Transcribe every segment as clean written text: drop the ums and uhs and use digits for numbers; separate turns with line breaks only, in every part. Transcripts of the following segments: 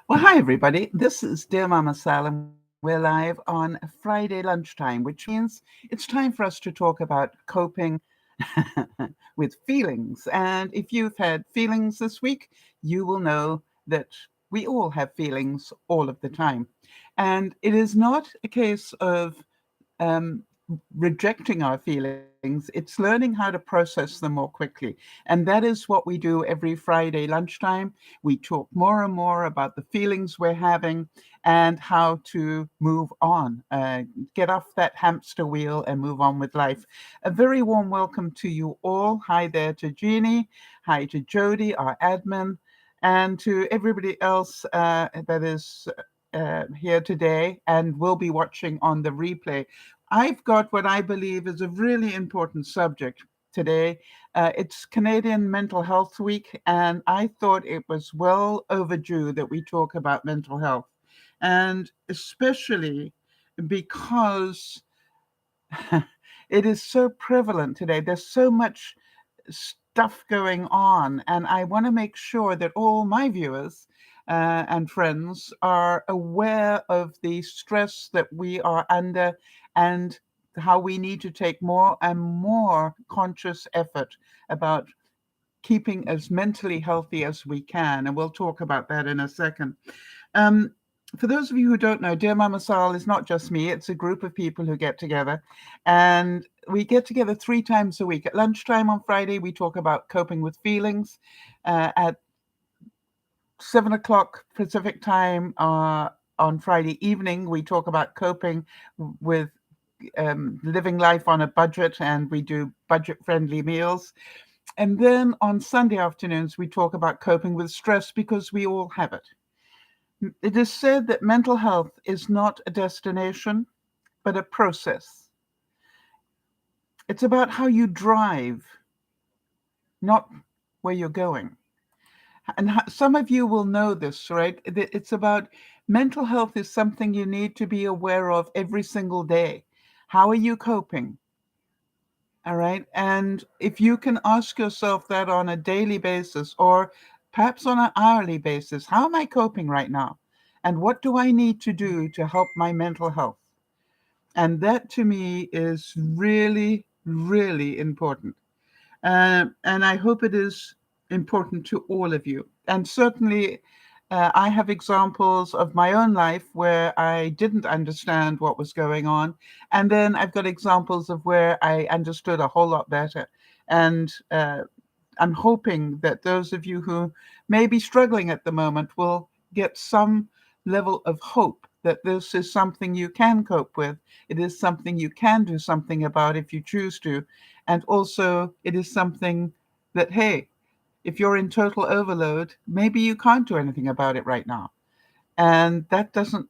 Well, hi, everybody. This is Dear Mama Sal, and we're live on Friday lunchtime, which means it's time for us to talk about coping with feelings. And if you've had feelings this week, you will know that we all have feelings all of the time. And it is not a case of um, rejecting our feelings, it's learning how to process them more quickly. And that is what we do every Friday lunchtime. We talk more and more about the feelings we're having and how to move on, get off that hamster wheel and move on with life. A very warm welcome to you all. Hi there to Jeannie. Hi to Jody, our admin, and to everybody else that is here today and will be watching on the replay. I've got what I believe is a really important subject today. It's Canadian Mental Health Week, and I thought it was well overdue that we talk about mental health. And especially because it is so prevalent today. There's so much stuff going on, and I want to make sure that all my viewers and friends are aware of the stress that we are under and how we need to take more and more conscious effort about keeping as mentally healthy as we can. And we'll talk about that in a second. Um, for those of you who don't know, Dear Mama Sal is not just me, it's a group of people who get together. And we get together 3 times a week. At lunchtime on Friday, we talk about coping with feelings. At 7 o'clock Pacific time on Friday evening, we talk about coping with living life on a budget, and we do budget friendly meals. And then on Sunday afternoons, we talk about coping with stress because we all have it. It is said that mental health is not a destination, but a process. It's about how you drive, not where you're going. And some of you will know this, right? It's about mental health is something you need to be aware of every single day. How are you coping? All right. And if you can ask yourself that on a daily basis or perhaps on an hourly basis, how am I coping right now? And what do I need to do to help my mental health? And that to me is really, really important. And I hope it is important to all of you. And certainly, I have examples of my own life where I didn't understand what was going on. And then I've got examples of where I understood a whole lot better. And I'm hoping that those of you who may be struggling at the moment will get some level of hope that this is something you can cope with. It is something you can do something about if you choose to. And also, it is something that, hey, if you're in total overload, maybe you can't do anything about it right now. And that doesn't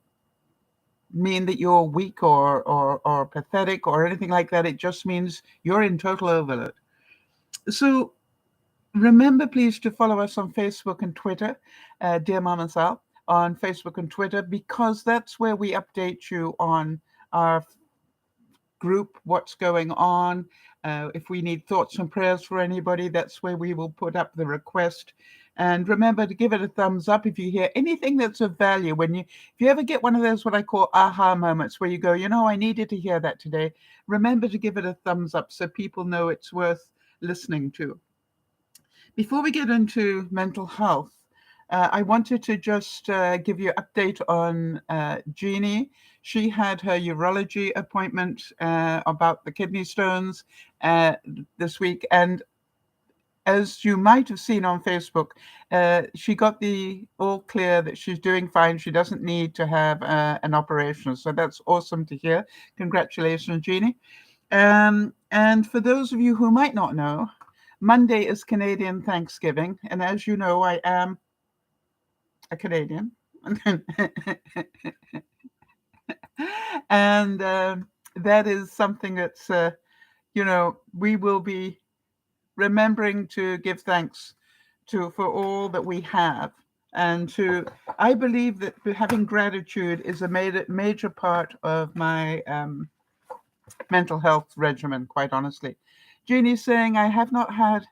mean that you're weak or pathetic or anything like that. It just means you're in total overload. So remember, please, to follow us on Facebook and Twitter, Dear Mama Sal, on Facebook and Twitter, because that's where we update you on our group, what's going on. If we need thoughts and prayers for anybody, that's where we will put up the request. And remember to give it a thumbs up if you hear anything that's of value. If you ever get one of those what I call aha moments where you go, I needed to hear that today. Remember to give it a thumbs up so people know it's worth listening to. Before we get into mental health, I wanted to just give you an update on Jeannie. She had her urology appointment about the kidney stones uh, this week. And as you might have seen on Facebook, she got the all clear that she's doing fine. She doesn't need to have an operation. So that's awesome to hear. Congratulations, Jeannie. And for those of you who might not know, Monday is Canadian Thanksgiving. And as you know, I am a Canadian. And that is something that's, we will be remembering to give thanks for all that we have. And I believe that having gratitude is a major part of my mental health regimen, quite honestly. Jeannie's saying, I have not had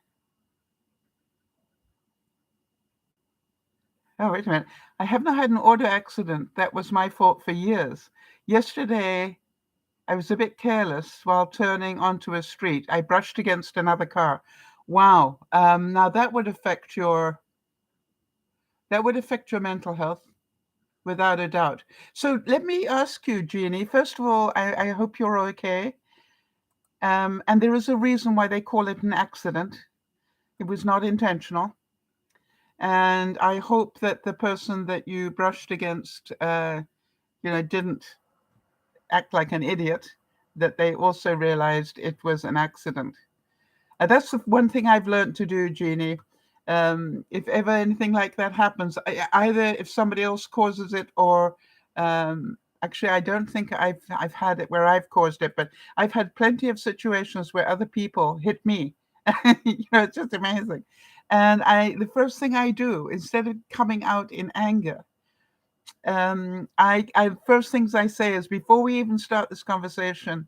Oh, wait a minute. I have not had an auto accident. That was my fault for years. Yesterday, I was a bit careless while turning onto a street. I brushed against another car. Wow. Now that would affect your mental health without a doubt. So let me ask you, Jeannie. First of all, I hope you're okay. And there is a reason why they call it an accident. It was not intentional. And I hope that the person that you brushed against, didn't act like an idiot, that they also realized it was an accident. That's the one thing I've learned to do, Jeannie. If ever anything like that happens, either if somebody else causes it or actually, I don't think I've had it where I've caused it, but I've had plenty of situations where other people hit me. It's just amazing. And the first thing I do, instead of coming out in anger, I first things I say is, before we even start this conversation,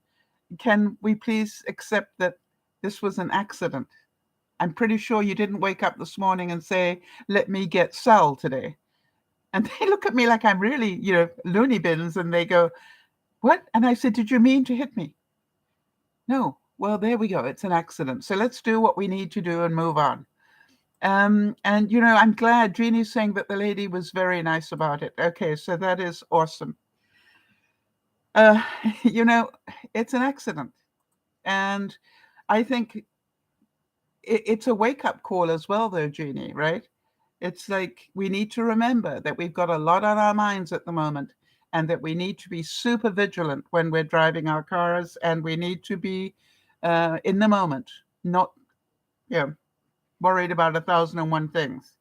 can we please accept that this was an accident? I'm pretty sure you didn't wake up this morning and say, let me get Sal today. And they look at me like I'm really, loony bins, and they go, what? And I said, did you mean to hit me? No. Well, there we go. It's an accident. So let's do what we need to do and move on. And, I'm glad Jeannie's saying that the lady was very nice about it. Okay, so that is awesome. Uh, you know, it's an accident. And I think it's a wake-up call as well, though, Jeannie, right? It's like we need to remember that we've got a lot on our minds at the moment, and that we need to be super vigilant when we're driving our cars, and we need to be in the moment, not, worried about 1,001 things.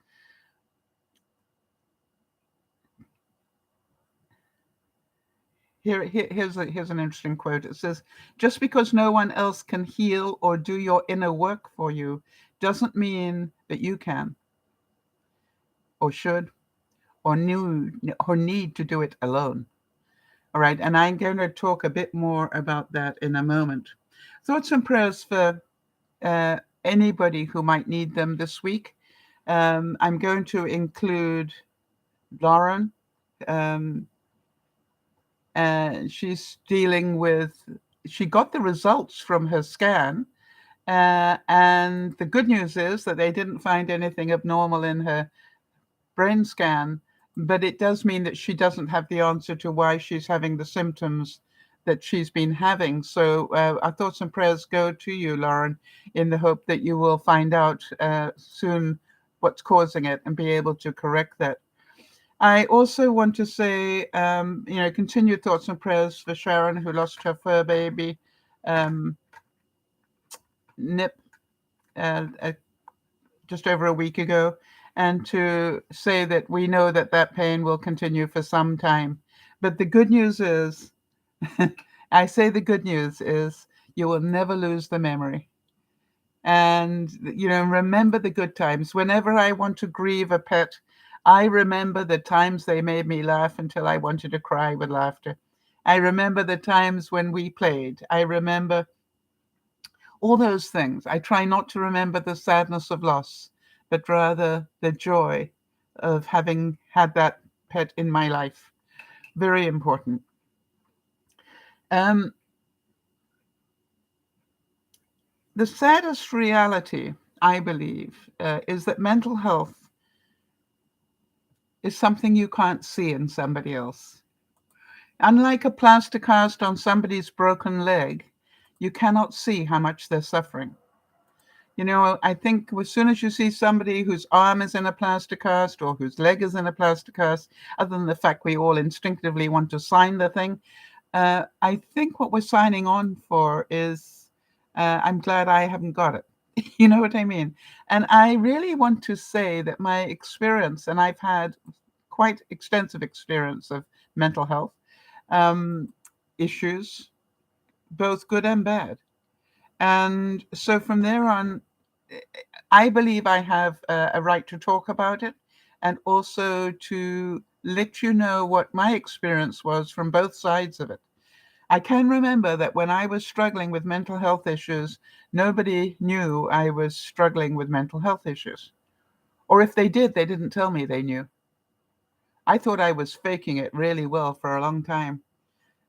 Here's an interesting quote. It says, just because no one else can heal or do your inner work for you doesn't mean that you can or should or need to do it alone. All right. And I'm going to talk a bit more about that in a moment. Thoughts and prayers for anybody who might need them this week. I'm going to include Lauren. Um, she's dealing with, she got the results from her scan. And the good news is that they didn't find anything abnormal in her brain scan, but it does mean that she doesn't have the answer to why she's having the symptoms that she's been having. So our thoughts and prayers go to you, Lauren, in the hope that you will find out soon what's causing it and be able to correct that. I also want to say, continued thoughts and prayers for Sharon, who lost her fur baby, Nip, just over a week ago, and to say that we know that that pain will continue for some time. But the good news is, I say the good news is, you will never lose the memory. And, remember the good times. Whenever I want to grieve a pet, I remember the times they made me laugh until I wanted to cry with laughter. I remember the times when we played. I remember all those things. I try not to remember the sadness of loss, but rather the joy of having had that pet in my life. Very important. Um, the saddest reality, I believe, is that mental health is something you can't see in somebody else. Unlike a plaster cast on somebody's broken leg, you cannot see how much they're suffering. I think as soon as you see somebody whose arm is in a plaster cast or whose leg is in a plaster cast, other than the fact we all instinctively want to sign the thing, I think what we're signing on for is, I'm glad I haven't got it. You know what I mean? And I really want to say that my experience, and I've had quite extensive experience of mental health issues, both good and bad. And so from there on, I believe I have a right to talk about it, and also to let you know what my experience was from both sides of it. I can remember that when I was struggling with mental health issues, nobody knew I was struggling with mental health issues. Or if they did, they didn't tell me they knew. I thought I was faking it really well for a long time.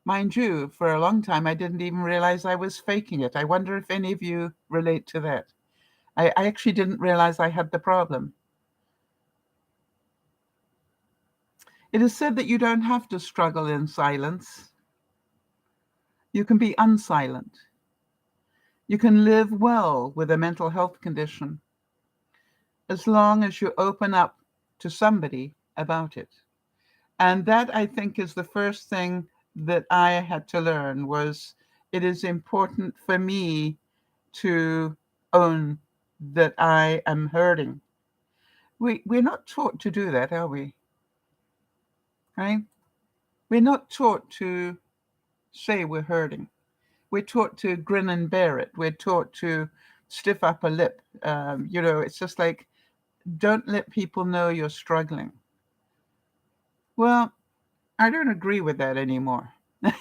Mind you, for a long time, I didn't even realize I was faking it. I wonder if any of you relate to that. I actually didn't realize I had the problem. It is said that you don't have to struggle in silence. You can be unsilent. You can live well with a mental health condition as long as you open up to somebody about it. And that, I think, is the first thing that I had to learn was it is important for me to own that I am hurting. We're not taught to do that, are we? Right? We're not taught to say we're hurting. We're taught to grin and bear it. We're taught to stiff upper lip. It's just like, don't let people know you're struggling. Well, I don't agree with that anymore.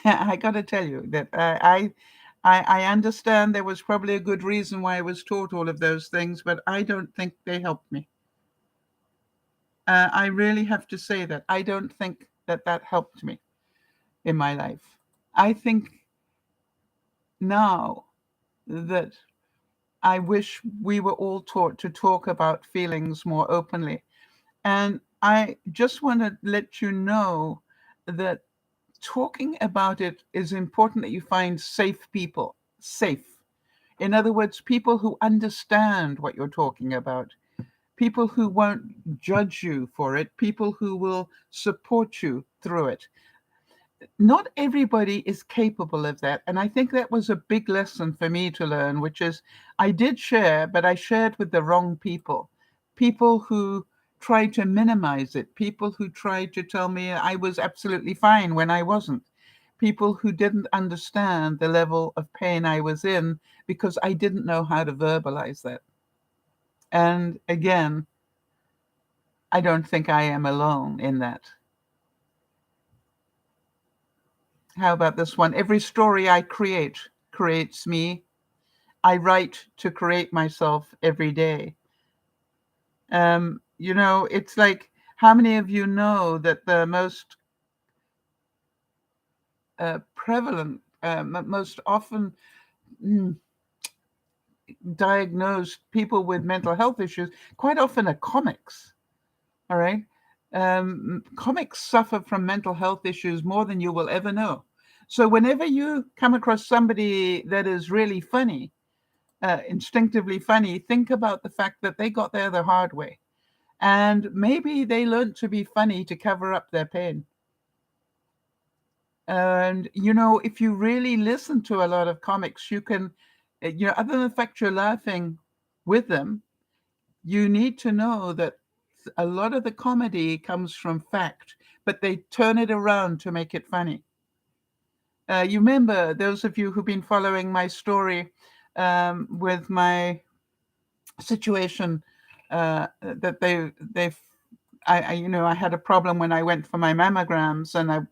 I got to tell you that I understand there was probably a good reason why I was taught all of those things, but I don't think they helped me. I really have to say that I don't think that that helped me in my life. I think now that I wish we were all taught to talk about feelings more openly. And I just want to let you know that talking about it is important that you find safe people. Safe. In other words, people who understand what you're talking about, people who won't judge you for it, people who will support you through it. Not everybody is capable of that. And I think that was a big lesson for me to learn, which is I did share, but I shared with the wrong people. People who tried to minimize it, people who tried to tell me I was absolutely fine when I wasn't, people who didn't understand the level of pain I was in because I didn't know how to verbalize that. And again, I don't think I am alone in that. How about this one? Every story I create creates me. I write to create myself every day. It's like, how many of you know that the most prevalent, most often diagnosed people with mental health issues quite often are comics? All right. Comics suffer from mental health issues more than you will ever know. So whenever you come across somebody that is really funny, instinctively funny, think about the fact that they got there the hard way. And maybe they learned to be funny to cover up their pain. And, if you really listen to a lot of comics, you can, other than the fact you're laughing with them, you need to know that a lot of the comedy comes from fact, but they turn it around to make it funny. You remember, those of you who've been following my story with my situation, that I had a problem when I went for my mammograms, and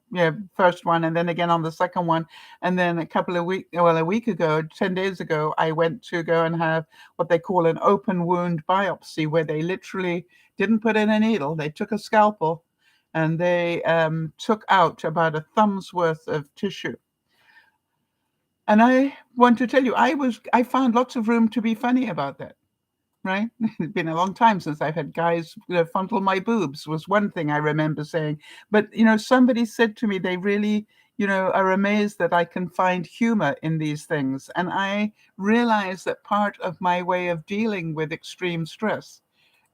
first one, and then again on the second one, and then a week ago, 10 days ago, I went to go and have what they call an open wound biopsy, where they literally didn't put in a needle. They took a scalpel and they took out about a thumb's worth of tissue. And I want to tell you, I found lots of room to be funny about that. Right? It's been a long time since I've had guys fondle my boobs, was one thing I remember saying. But, somebody said to me they really, are amazed that I can find humor in these things. And I realize that part of my way of dealing with extreme stress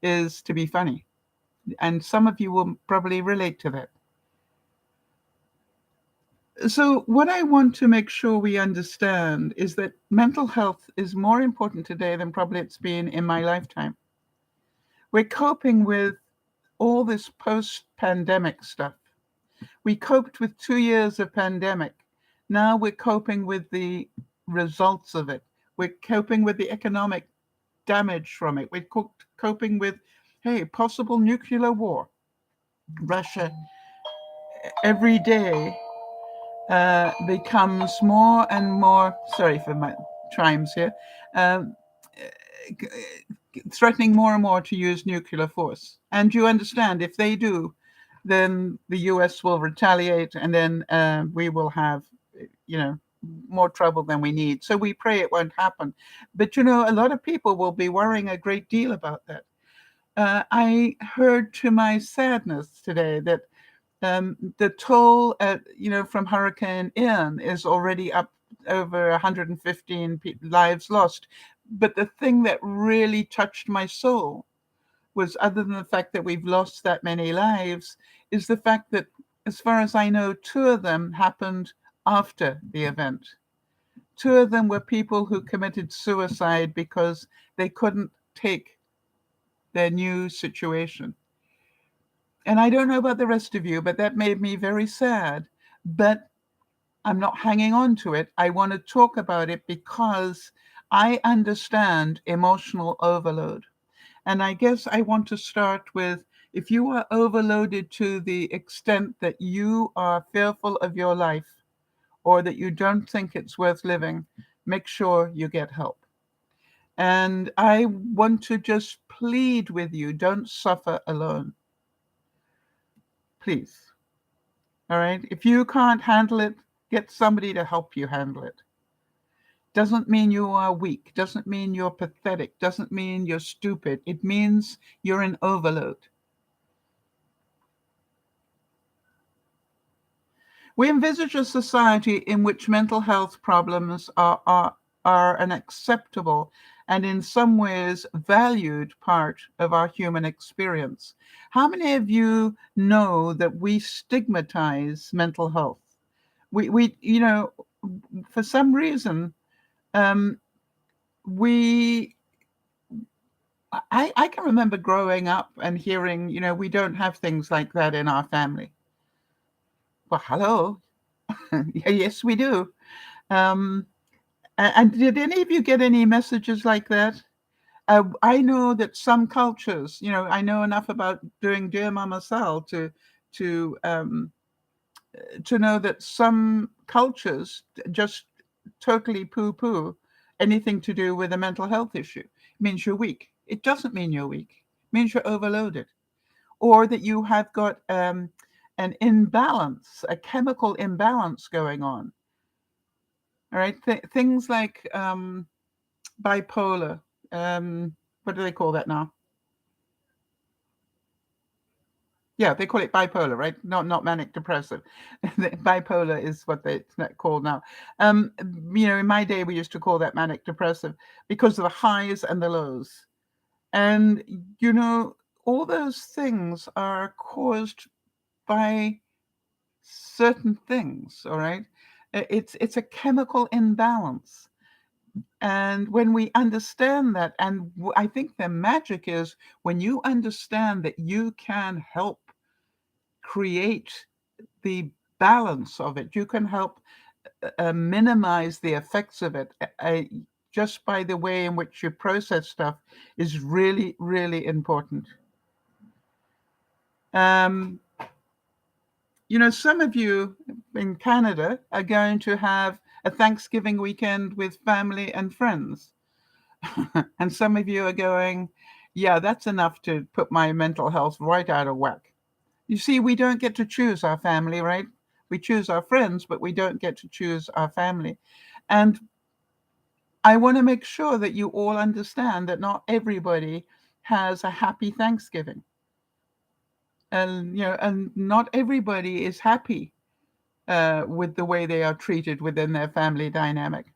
is to be funny. And some of you will probably relate to that. So what I want to make sure we understand is that mental health is more important today than probably it's been in my lifetime. We're coping with all this post-pandemic stuff. We coped with 2 years of pandemic. Now we're coping with the results of it. We're coping with the economic damage from it. We're coping with, hey, possible nuclear war. Russia every day becomes more and more, sorry for my chimes here, um, threatening more and more to use nuclear force. And you understand, if they do, then the US will retaliate, and then we will have, you know, more trouble than we need. So we pray it won't happen. But, a lot of people will be worrying a great deal about that. I heard to my sadness today that the toll, from Hurricane Ian is already up over 115 lives lost. But the thing that really touched my soul was, other than the fact that we've lost that many lives, is the fact that, as far as I know, two of them happened after the event. Two of them were people who committed suicide because they couldn't take their new situation. And I don't know about the rest of you, but that made me very sad. But I'm not hanging on to it. I want to talk about it because I understand emotional overload. And I guess I want to start with, if you are overloaded to the extent that you are fearful of your life or that you don't think it's worth living, make sure you get help. And I want to just plead with you, don't suffer alone. Please. All right? If you can't handle it, get somebody to help you handle it. Doesn't mean you are weak, doesn't mean you're pathetic, doesn't mean you're stupid. It means you're in overload. We envisage a society in which mental health problems are an acceptable and, in some ways, valued part of our human experience. How many of you know that we stigmatize mental health? We for some reason, um, we I can remember growing up and hearing, we don't have things like that in our family. Well, hello. Yes, we do. Um, and did any of you get any messages like that? I know that some cultures, I know enough about doing DearMamaSal to to know that some cultures just totally poo-poo anything to do with a mental health issue. It means you're weak. It doesn't mean you're weak. It means you're overloaded, or that you have got an imbalance, a chemical imbalance going on. All right, things like bipolar. What do they call that now? Yeah, they call it bipolar, right? Not manic depressive. Bipolar is what it's called now. In my day, we used to call that manic depressive because of the highs and the lows. And all those things are caused by certain things. All right, it's a chemical imbalance. And when we understand that, and I think the magic is when you understand that you can help create the balance of it, you can help minimize the effects of it, just by the way in which you process stuff, is really, really important. Um, some of you in Canada are going to have a Thanksgiving weekend with family and friends. And some of you are going, yeah, that's enough to put my mental health right out of whack. You see, we don't get to choose our family, right? We choose our friends, but we don't get to choose our family. And I want to make sure that you all understand that not everybody has a happy Thanksgiving. And not everybody is happy with the way they are treated within their family dynamic.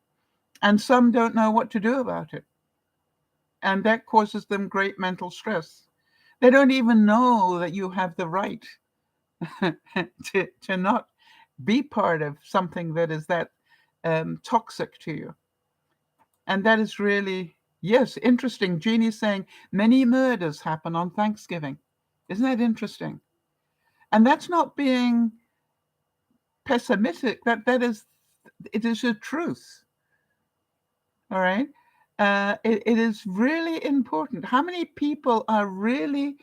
And some don't know what to do about it. And that causes them great mental stress. They don't even know that you have the right to not be part of something that is that toxic to you. And that is really, yes, interesting. Jeannie's saying many murders happen on Thanksgiving. Isn't that interesting? And that's not being pessimistic. It is a truth. All right. It is really important. How many people are really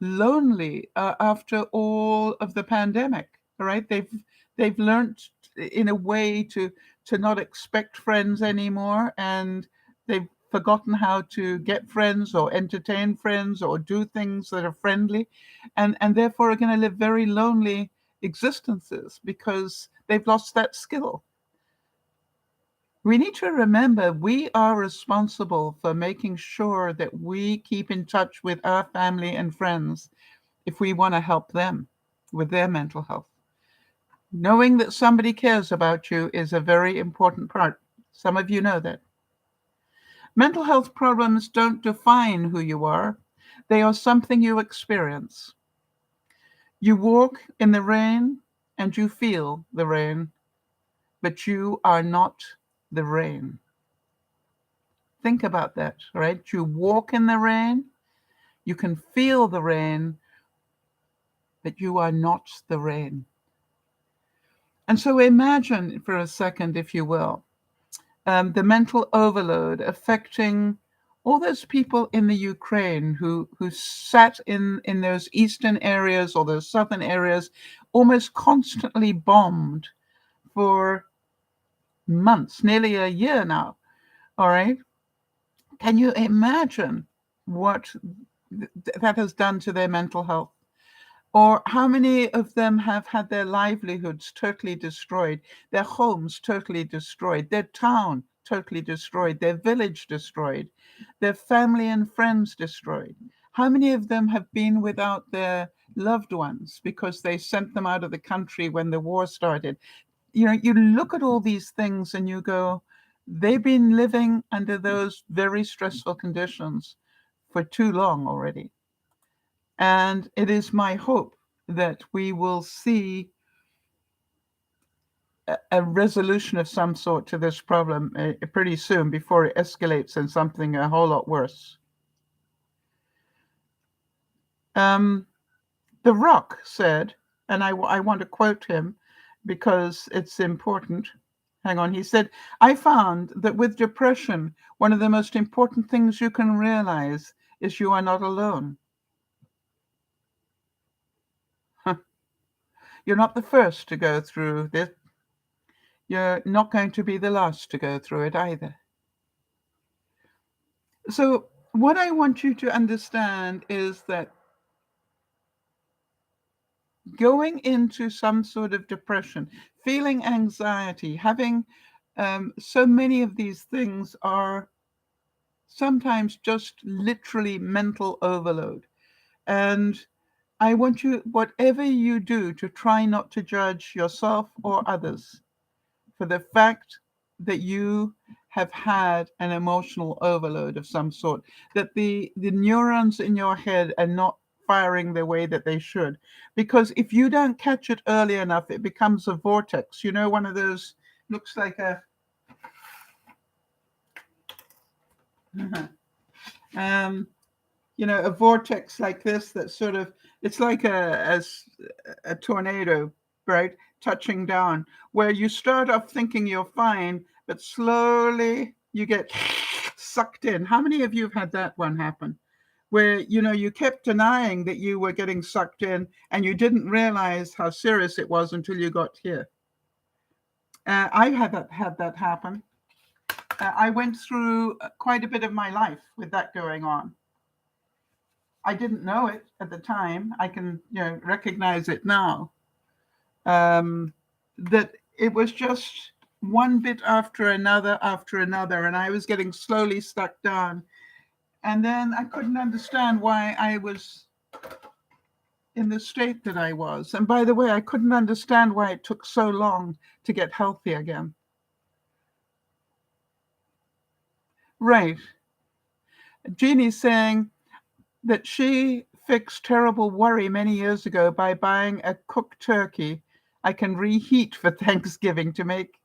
lonely after all of the pandemic? All right. They've learned in a way to not expect friends anymore, and they've forgotten how to get friends or entertain friends or do things that are friendly, and therefore are going to live very lonely existences because they've lost that skill. We need to remember we are responsible for making sure that we keep in touch with our family and friends if we want to help them with their mental health. Knowing that somebody cares about you is a very important part. Some of you know that. Mental health problems don't define who you are. They are something you experience. You walk in the rain and you feel the rain, but you are not the rain. Think about that, right? You walk in the rain, you can feel the rain, but you are not the rain. And so imagine for a second, if you will, the mental overload affecting all those people in the Ukraine who sat in those eastern areas or those southern areas, almost constantly bombed for months, nearly a year now. All right. Can you imagine what that has done to their mental health? Or how many of them have had their livelihoods totally destroyed, their homes totally destroyed, their town totally destroyed, their village destroyed, their family and friends destroyed? How many of them have been without their loved ones because they sent them out of the country when the war started? You know, you look at all these things and you go, they've been living under those very stressful conditions for too long already. And it is my hope that we will see a resolution of some sort to this problem pretty soon before it escalates in something a whole lot worse. The Rock said, and I want to quote him because it's important. Hang on. He said, I found that with depression, one of the most important things you can realize is you are not alone. You're not the first to go through this. You're not going to be the last to go through it either. So, what I want you to understand is that going into some sort of depression, feeling anxiety, having so many of these things are sometimes just literally mental overload. And I want you, whatever you do, to try not to judge yourself or others for the fact that you have had an emotional overload of some sort, that the neurons in your head are not firing the way that they should. Because if you don't catch it early enough, it becomes a vortex. You know, one of those looks like a um, a vortex like this that sort of, it's like a tornado, right? Touching down, where you start off thinking you're fine, but slowly you get sucked in. How many of you have had that one happen? Where, you kept denying that you were getting sucked in and you didn't realize how serious it was until you got here. I had that happen. I went through quite a bit of my life with that going on. I didn't know it at the time. I can, recognize it now. That it was just one bit after another, and I was getting slowly stuck down. And then I couldn't understand why I was in the state that I was. And by the way, I couldn't understand why it took so long to get healthy again. Right. Jeannie's saying that she fixed terrible worry many years ago by buying a cooked turkey I can reheat for Thanksgiving to make.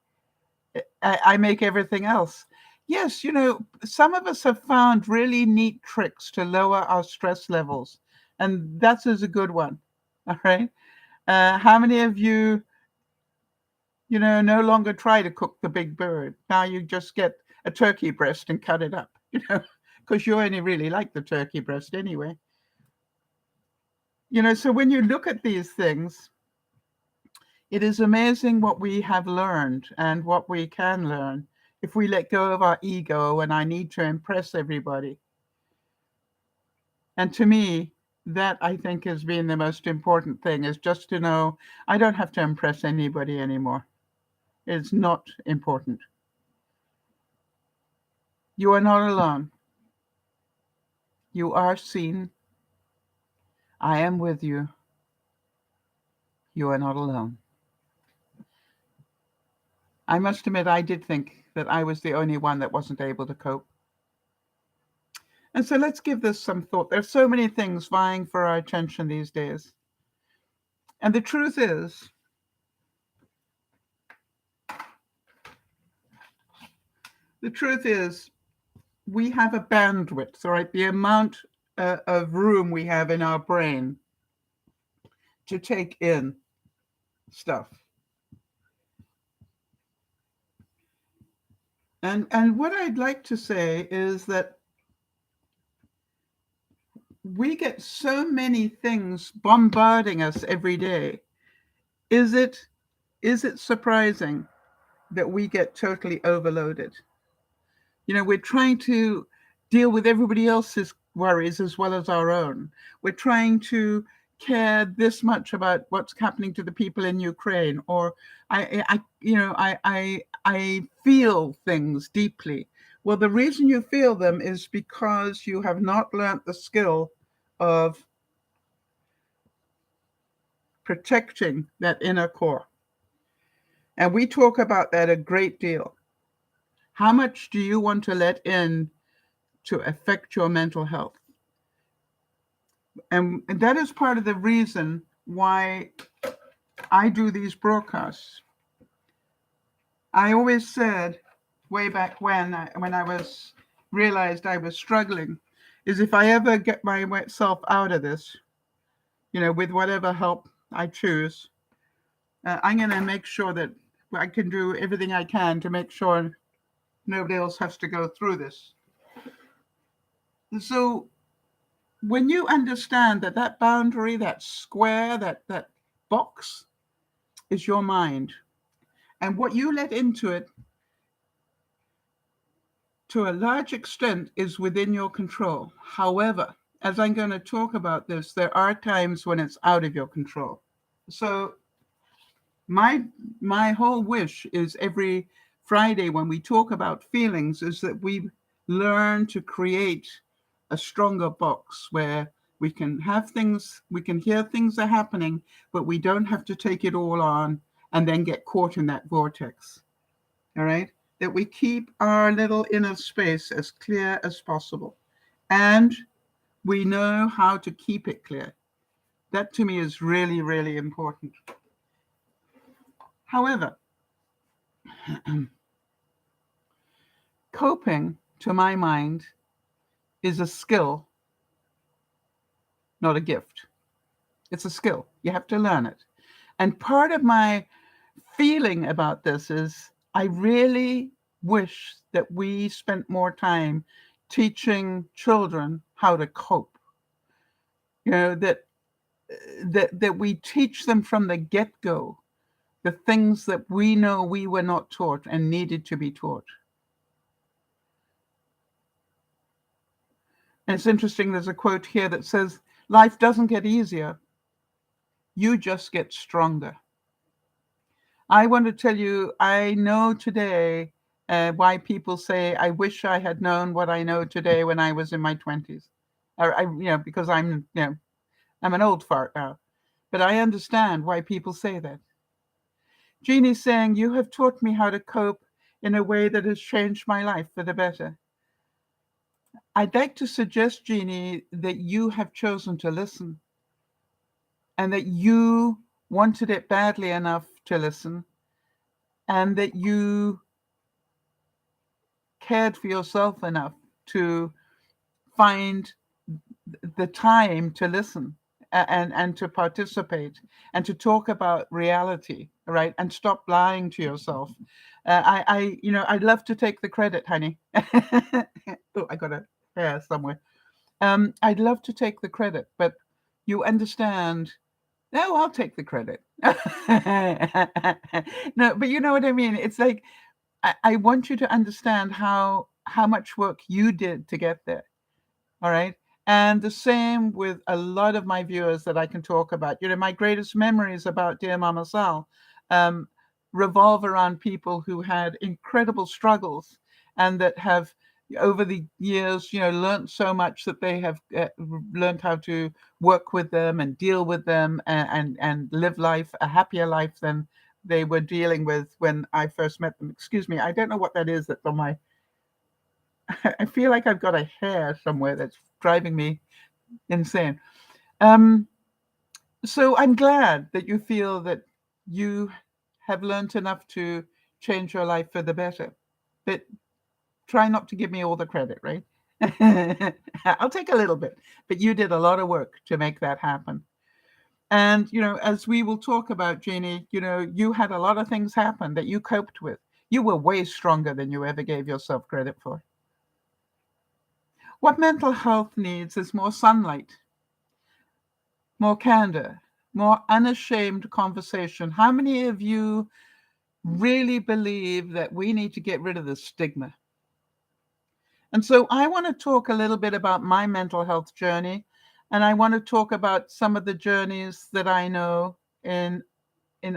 I make everything else. Yes, some of us have found really neat tricks to lower our stress levels, and that is a good one. All right. How many of you, no longer try to cook the big bird? Now you just get a turkey breast and cut it up, because you only really like the turkey breast anyway. So when you look at these things, it is amazing what we have learned and what we can learn if we let go of our ego and I need to impress everybody. And to me, that I think has been the most important thing, is just to know I don't have to impress anybody anymore. It's not important. You are not alone. You are seen. I am with you. You are not alone. I must admit, I did think that I was the only one that wasn't able to cope. And so let's give this some thought. There's so many things vying for our attention these days. And the truth is, we have a bandwidth, right? The amount of room we have in our brain to take in stuff. And what I'd like to say is that we get so many things bombarding us every day. Is it surprising that we get totally overloaded? We're trying to deal with everybody else's worries as well as our own. We're trying to care this much about what's happening to the people in Ukraine, or I feel things deeply. Well, the reason you feel them is because you have not learnt the skill of protecting that inner core. And we talk about that a great deal. How much do you want to let in to affect your mental health? And that is part of the reason why I do these broadcasts. I always said way back when I was realized I was struggling, is if I ever get myself out of this, with whatever help I choose, I'm going to make sure that I can do everything I can to make sure nobody else has to go through this. And so when you understand that boundary, that square, that box is your mind, and what you let into it, to a large extent, is within your control. However, as I'm going to talk about this, there are times when it's out of your control. So my whole wish is every Friday when we talk about feelings is that we learn to create a stronger box where we can have things, we can hear things are happening, but we don't have to take it all on and then get caught in that vortex. All right? That we keep our little inner space as clear as possible. And we know how to keep it clear. That to me is really, really important. However, coping, to my mind, is a skill, not a gift. It's a skill. You have to learn it. And part of my feeling about this is I really wish that we spent more time teaching children how to cope. That we teach them from the get-go the things that we know we were not taught and needed to be taught. And it's interesting, there's a quote here that says, life doesn't get easier, you just get stronger. I want to tell you, I know today why people say, I wish I had known what I know today when I was in my 20s. Because I'm an old fart now. But I understand why people say that. Jeannie's saying, you have taught me how to cope in a way that has changed my life for the better. I'd like to suggest, Jeannie, that you have chosen to listen and that you wanted it badly enough to listen and that you cared for yourself enough to find the time to listen and to participate and to talk about reality, right? And stop lying to yourself. I'd love to take the credit, honey. Oh, I got a hair somewhere. I'd love to take the credit, but you understand. No, I'll take the credit. No, but you know what I mean? It's like, I want you to understand how much work you did to get there. All right. And the same with a lot of my viewers that I can talk about. My greatest memories about Dear Mama Sal um, revolve around people who had incredible struggles and that have, over the years, learned so much that they have learned how to work with them and deal with them and live life, a happier life than they were dealing with when I first met them. Excuse me, I don't know what that is that's on my I feel like I've got a hair somewhere that's driving me insane. Um, so I'm glad that you feel that you have learned enough to change your life for the better. But try not to give me all the credit, right? I'll take a little bit, but you did a lot of work to make that happen. And, as we will talk about, Jeannie, you had a lot of things happen that you coped with. You were way stronger than you ever gave yourself credit for. What mental health needs is more sunlight, more candor, more unashamed conversation. How many of you really believe that we need to get rid of the stigma? And so I want to talk a little bit about my mental health journey, and I want to talk about some of the journeys that I know in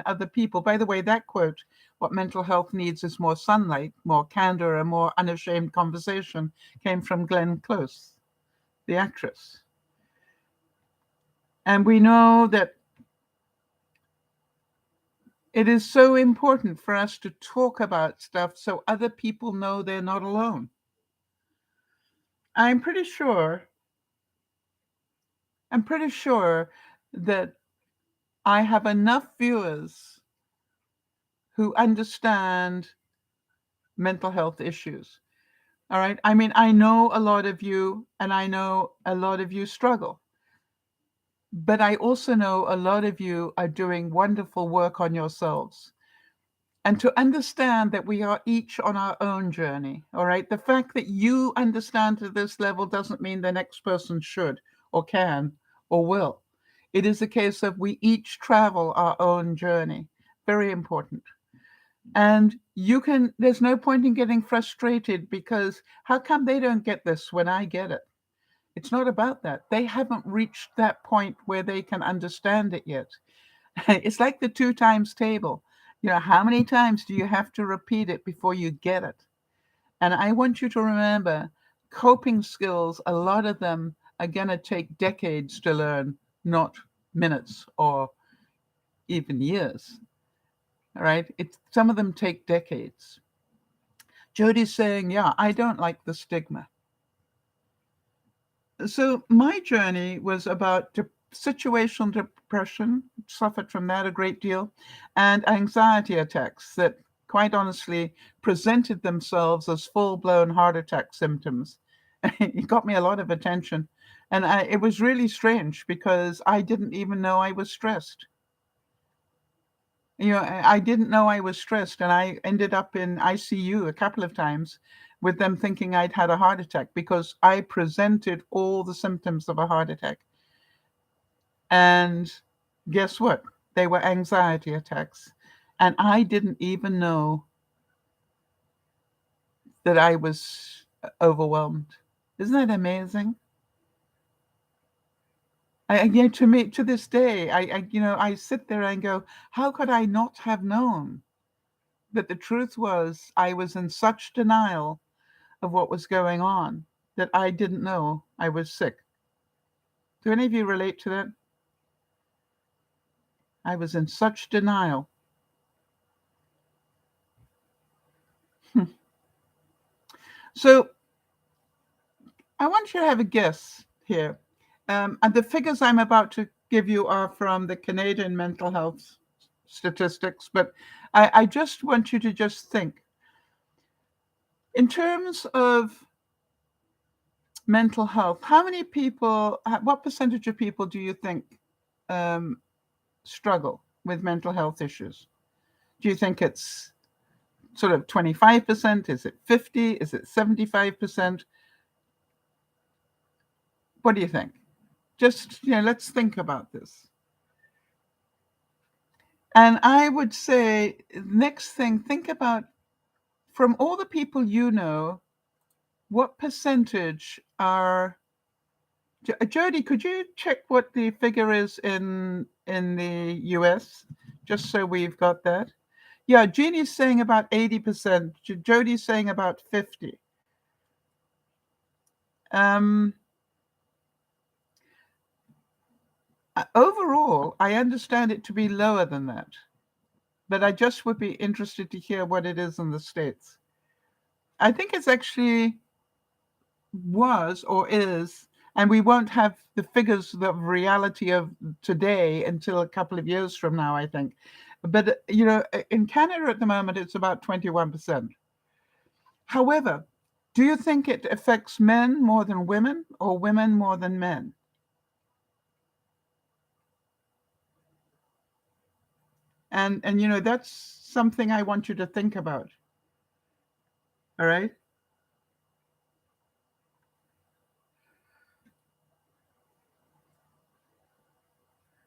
other people. By the way, that quote, what mental health needs is more sunlight, more candor, a more unashamed conversation, came from Glenn Close, the actress. And we know that it is so important for us to talk about stuff so other people know they're not alone. I'm pretty sure, I'm pretty sure that I have enough viewers who understand mental health issues. All right. I mean, I know a lot of you, and I know a lot of you struggle. But I also know a lot of you are doing wonderful work on yourselves. And to understand that we are each on our own journey, all right? The fact that you understand to this level doesn't mean the next person should or can or will. It is a case of we each travel our own journey. Very important. And there's no point in getting frustrated because how come they don't get this when I get it? It's not about that. They haven't reached that point where they can understand it yet. It's like the 2 times table. How many times do you have to repeat it before you get it? And I want you to remember coping skills, a lot of them are going to take decades to learn, not minutes or even years. All right? Some of them take decades. Jody's saying, yeah, I don't like the stigma. So my journey was about situational depression, suffered from that a great deal, and anxiety attacks that quite honestly presented themselves as full-blown heart attack symptoms. It got me a lot of attention. And it was really strange because I didn't even know I was stressed. I didn't know I was stressed, and I ended up in ICU a couple of times with them thinking I'd had a heart attack because I presented all the symptoms of a heart attack. And guess what? They were anxiety attacks. And I didn't even know that I was overwhelmed. Isn't that amazing? To me, to this day, I sit there and go, how could I not have known? But the truth was, I was in such denial of what was going on that I didn't know I was sick. Do any of you relate to that? I was in such denial. So I want you to have a guess here. And the figures I'm about to give you are from the Canadian mental health statistics, but I just want you to just think. In terms of mental health, what percentage of people do you think um, struggle with mental health issues? Do you think it's sort of 25%? Is it 50? Is it 75%? What do you think? Just, let's think about this. And I would say, next thing, think about from all the people you know, what percentage are... Jody, could you check what the figure is in the US, just so we've got that? Yeah, Jeannie's saying about 80%. Jody's saying about 50. Overall, I understand it to be lower than that, but I just would be interested to hear what it is in the States. I think it's actually was or is, and we won't have the figures of reality of today until a couple of years from now, I think. But, in Canada at the moment, it's about 21%. However, do you think it affects men more than women or women more than men? And that's something I want you to think about. All right?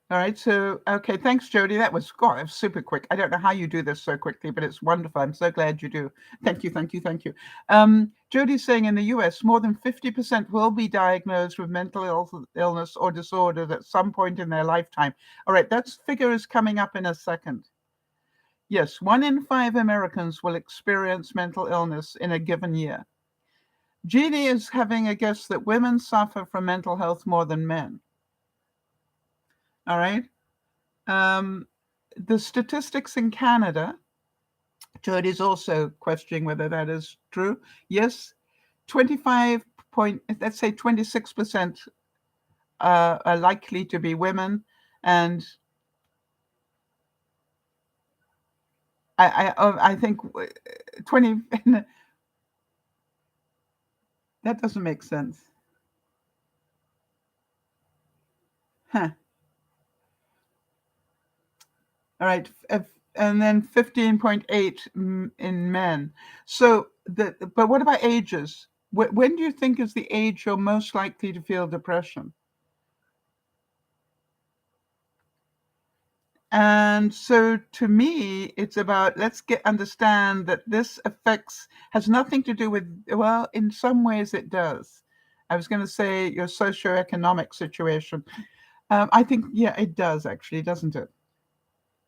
All right. So, okay. Thanks, Jody. That was, God, it was super quick. I don't know how you do this so quickly, but it's wonderful. I'm so glad you do. Thank you. Thank you. Thank you. Jody's saying in the US, more than 50% will be diagnosed with mental illness or disorder at some point in their lifetime. All right. That figure is coming up in a second. Yes, 1 in 5 Americans will experience mental illness in a given year. Jeannie is having a guess that women suffer from mental health more than men. All right. The statistics in Canada, Jody's also questioning whether that is true. Yes, 25 point, let's say 26% are likely to be women, and I think 20. That doesn't make sense. Huh. All right. And then 15.8 in men. So, but what about ages? When do you think is the age you're most likely to feel depression? And so to me, it's about, let's understand that this has nothing to do with, well, in some ways it does. I was going to say your socioeconomic situation. I think, yeah, it does actually, doesn't it?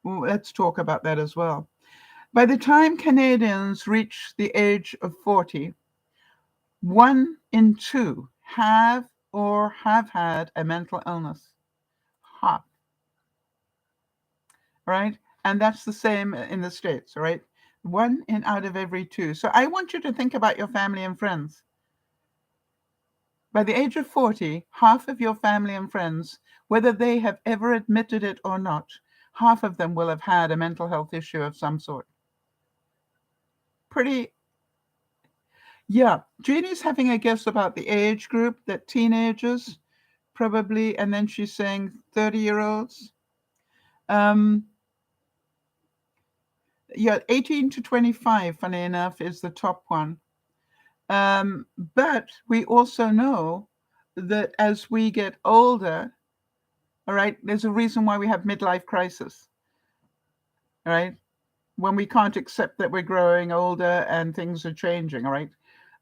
Let's talk about that as well. By the time Canadians reach the age of 40, 1 in 2 have or have had a mental illness. Half, right? And that's the same in the States, right? 1 in out of every 2. So I want you to think about your family and friends. By the age of 40, half of your family and friends, whether they have ever admitted it or not, half of them will have had a mental health issue of some sort. Pretty... Yeah, Jeannie's having a guess about the age group, that teenagers probably, and then she's saying 30-year-olds. Yeah, 18 to 25, funny enough, is the top one. But we also know that as we get older, all right, there's a reason why we have midlife crisis, all right? When we can't accept that we're growing older and things are changing, all right?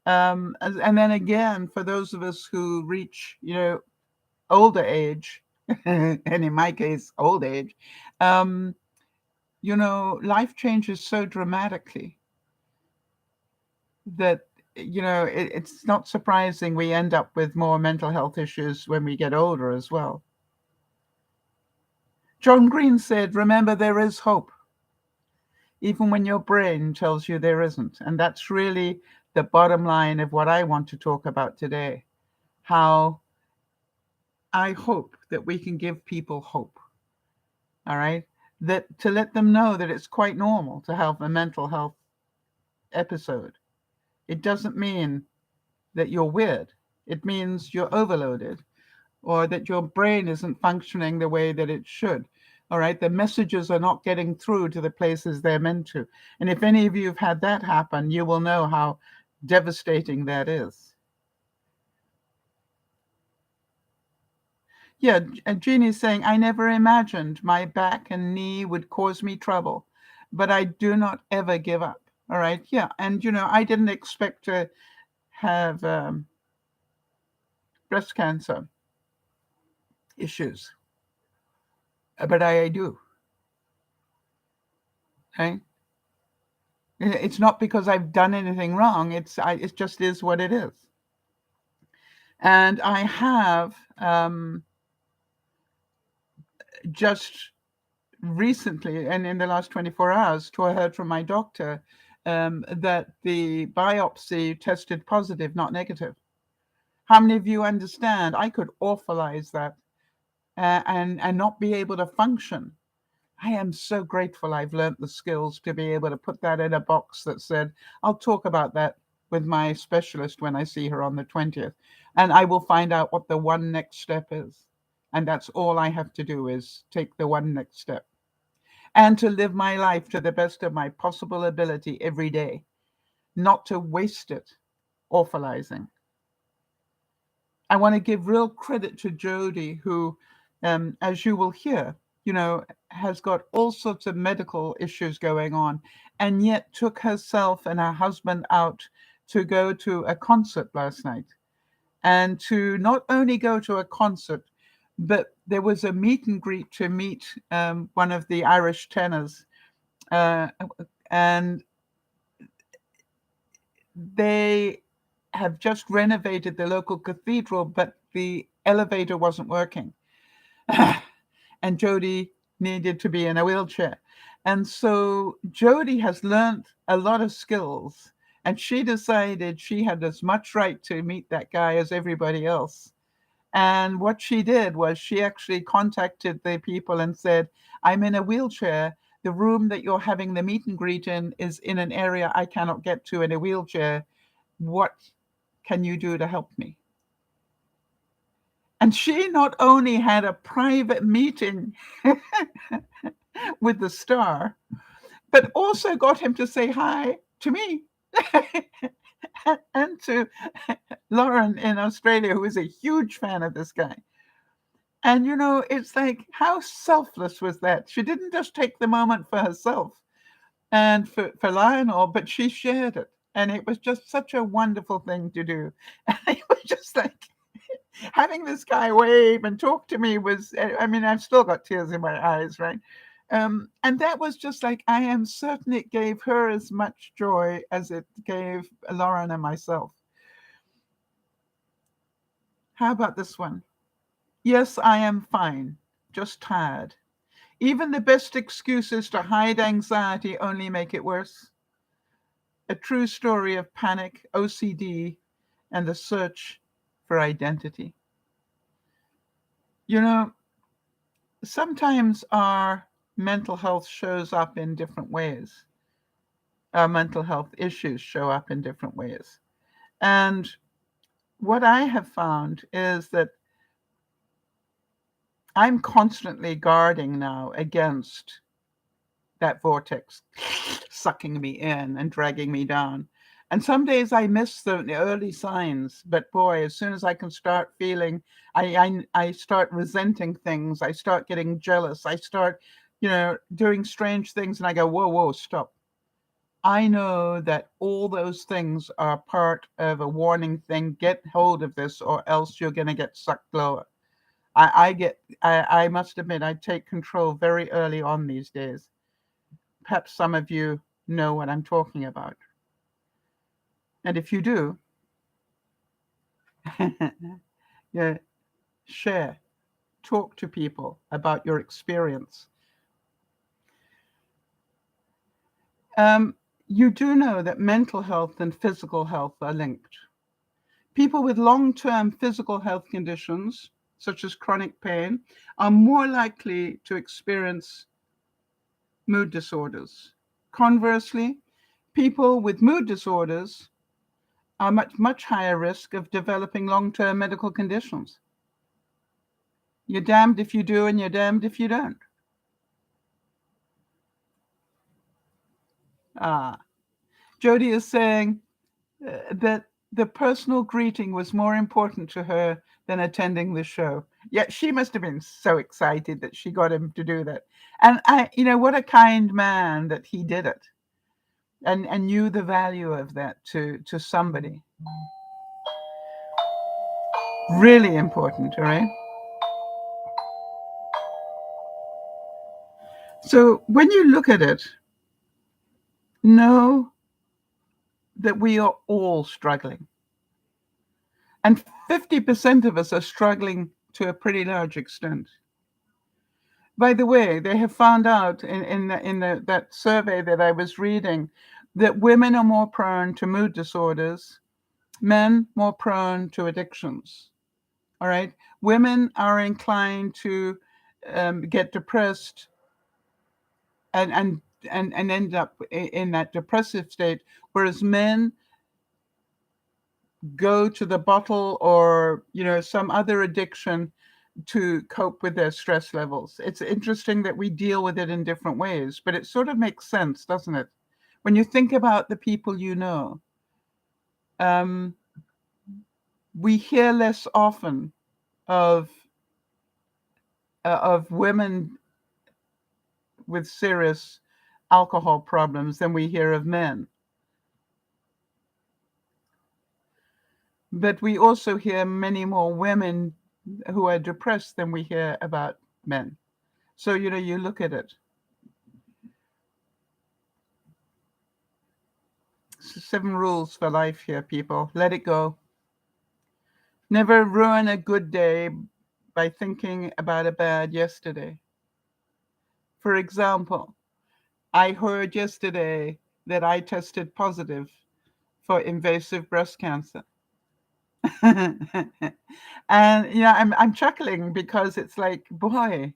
And then again, for those of us who reach, older age, and in my case, old age, life changes so dramatically that, it's not surprising we end up with more mental health issues when we get older as well. John Green said, remember, there is hope, even when your brain tells you there isn't. And that's really the bottom line of what I want to talk about today. How I hope that we can give people hope. All right? That to let them know that it's quite normal to have a mental health episode. It doesn't mean that you're weird. It means you're overloaded, or that your brain isn't functioning the way that it should. All right? The messages are not getting through to the places they're meant to. And if any of you have had that happen, you will know how devastating that is. Yeah, Jeannie's saying, I never imagined my back and knee would cause me trouble, but I do not ever give up. All right. Yeah. And, I didn't expect to have breast cancer issues, but I do. Right? It's not because I've done anything wrong. It just is what it is. And I have just recently, and in the last 24 hours, heard from my doctor that the biopsy tested positive, not negative. How many of you understand? I could awfulize that and not be able to function. I am so grateful I've learnt the skills to be able to put that in a box that said, I'll talk about that with my specialist when I see her on the 20th. And I will find out what the one next step is. And that's all I have to do is take the one next step and to live my life to the best of my possible ability every day, not to waste it awfulizing. I want to give real credit to Jody, who, as you will hear, has got all sorts of medical issues going on, and yet took herself and her husband out to go to a concert last night. And to not only go to a concert, but there was a meet and greet to meet one of the Irish tenors. Uh, and they have just renovated the local cathedral, but the elevator wasn't working. And Jody needed to be in a wheelchair. And so Jody has learned a lot of skills, and she decided she had as much right to meet that guy as everybody else. And what she did was she actually contacted the people and said, I'm in a wheelchair. The room that you're having the meet and greet in is in an area I cannot get to in a wheelchair. What can you do to help me? And she not only had a private meeting with the star, but also got him to say hi to me and to Lauren in Australia, who is a huge fan of this guy. And, it's like, how selfless was that? She didn't just take the moment for herself and for Lionel, but she shared it. And it was just such a wonderful thing to do. And it was just like, having this guy wave and talk to me was, I mean, I've still got tears in my eyes, right? And that was just like, I am certain it gave her as much joy as it gave Lauren and myself. How about this one? Yes, I am fine, just tired. Even the best excuses to hide anxiety only make it worse. A true story of panic, OCD, and the search for identity. You know, sometimes our mental health shows up in different ways. Our mental health issues show up in different ways. And what I have found is that I'm constantly guarding now against that vortex sucking me in and dragging me down. And some days I miss the early signs, but boy, as soon as I can start feeling, I start resenting things. I start getting jealous. I start, doing strange things, and I go, whoa, whoa, stop. I know that all those things are part of a warning thing. Get hold of this, or else you're going to get sucked lower. I must admit, I take control very early on these days. Perhaps some of you know what I'm talking about. And if you do, yeah, share, talk to people about your experience. You do know that mental health and physical health are linked. People with long-term physical health conditions, such as chronic pain, are more likely to experience mood disorders. Conversely, people with mood disorders are much higher risk of developing long-term medical conditions. You're damned if you do and you're damned if you don't. Jody is saying that the personal greeting was more important to her than attending the show. Yet she must have been so excited that she got him to do that. And what a kind man that he did it. and knew the value of that to somebody. Really important, all right? So when you look at it, know that we are all struggling. And 50% of us are struggling to a pretty large extent. By the way, they have found out in that survey that I was reading that women are more prone to mood disorders, men more prone to addictions. All right. Women are inclined to get depressed and and end up in that depressive state, whereas men go to the bottle or some other addiction to cope with their stress levels. It's interesting that we deal with it in different ways, but it sort of makes sense, doesn't it? When you think about the people um, we hear less often of of women with serious alcohol problems than we hear of men. But we also hear many more women who are depressed than we hear about men. So, you look at it. 7 rules for life here, people. Let it go. Never ruin a good day by thinking about a bad yesterday. For example, I heard yesterday that I tested positive for invasive breast cancer. And I'm chuckling because it's like, boy,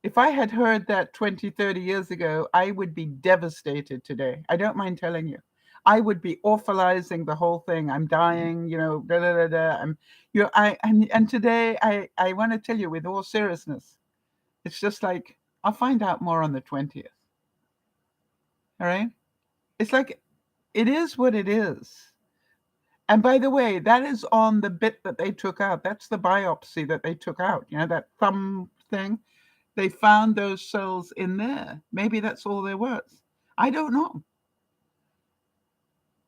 if I had heard that 20, 30 years ago, I would be devastated today. I don't mind telling you. I would be awfulizing the whole thing. I'm dying, da da da da. And today I want to tell you with all seriousness, it's just like I'll find out more on the 20th. All right? It's like it is what it is. And by the way, that is on the bit that they took out. That's the biopsy that they took out. That thumb thing. They found those cells in there. Maybe that's all there was. I don't know.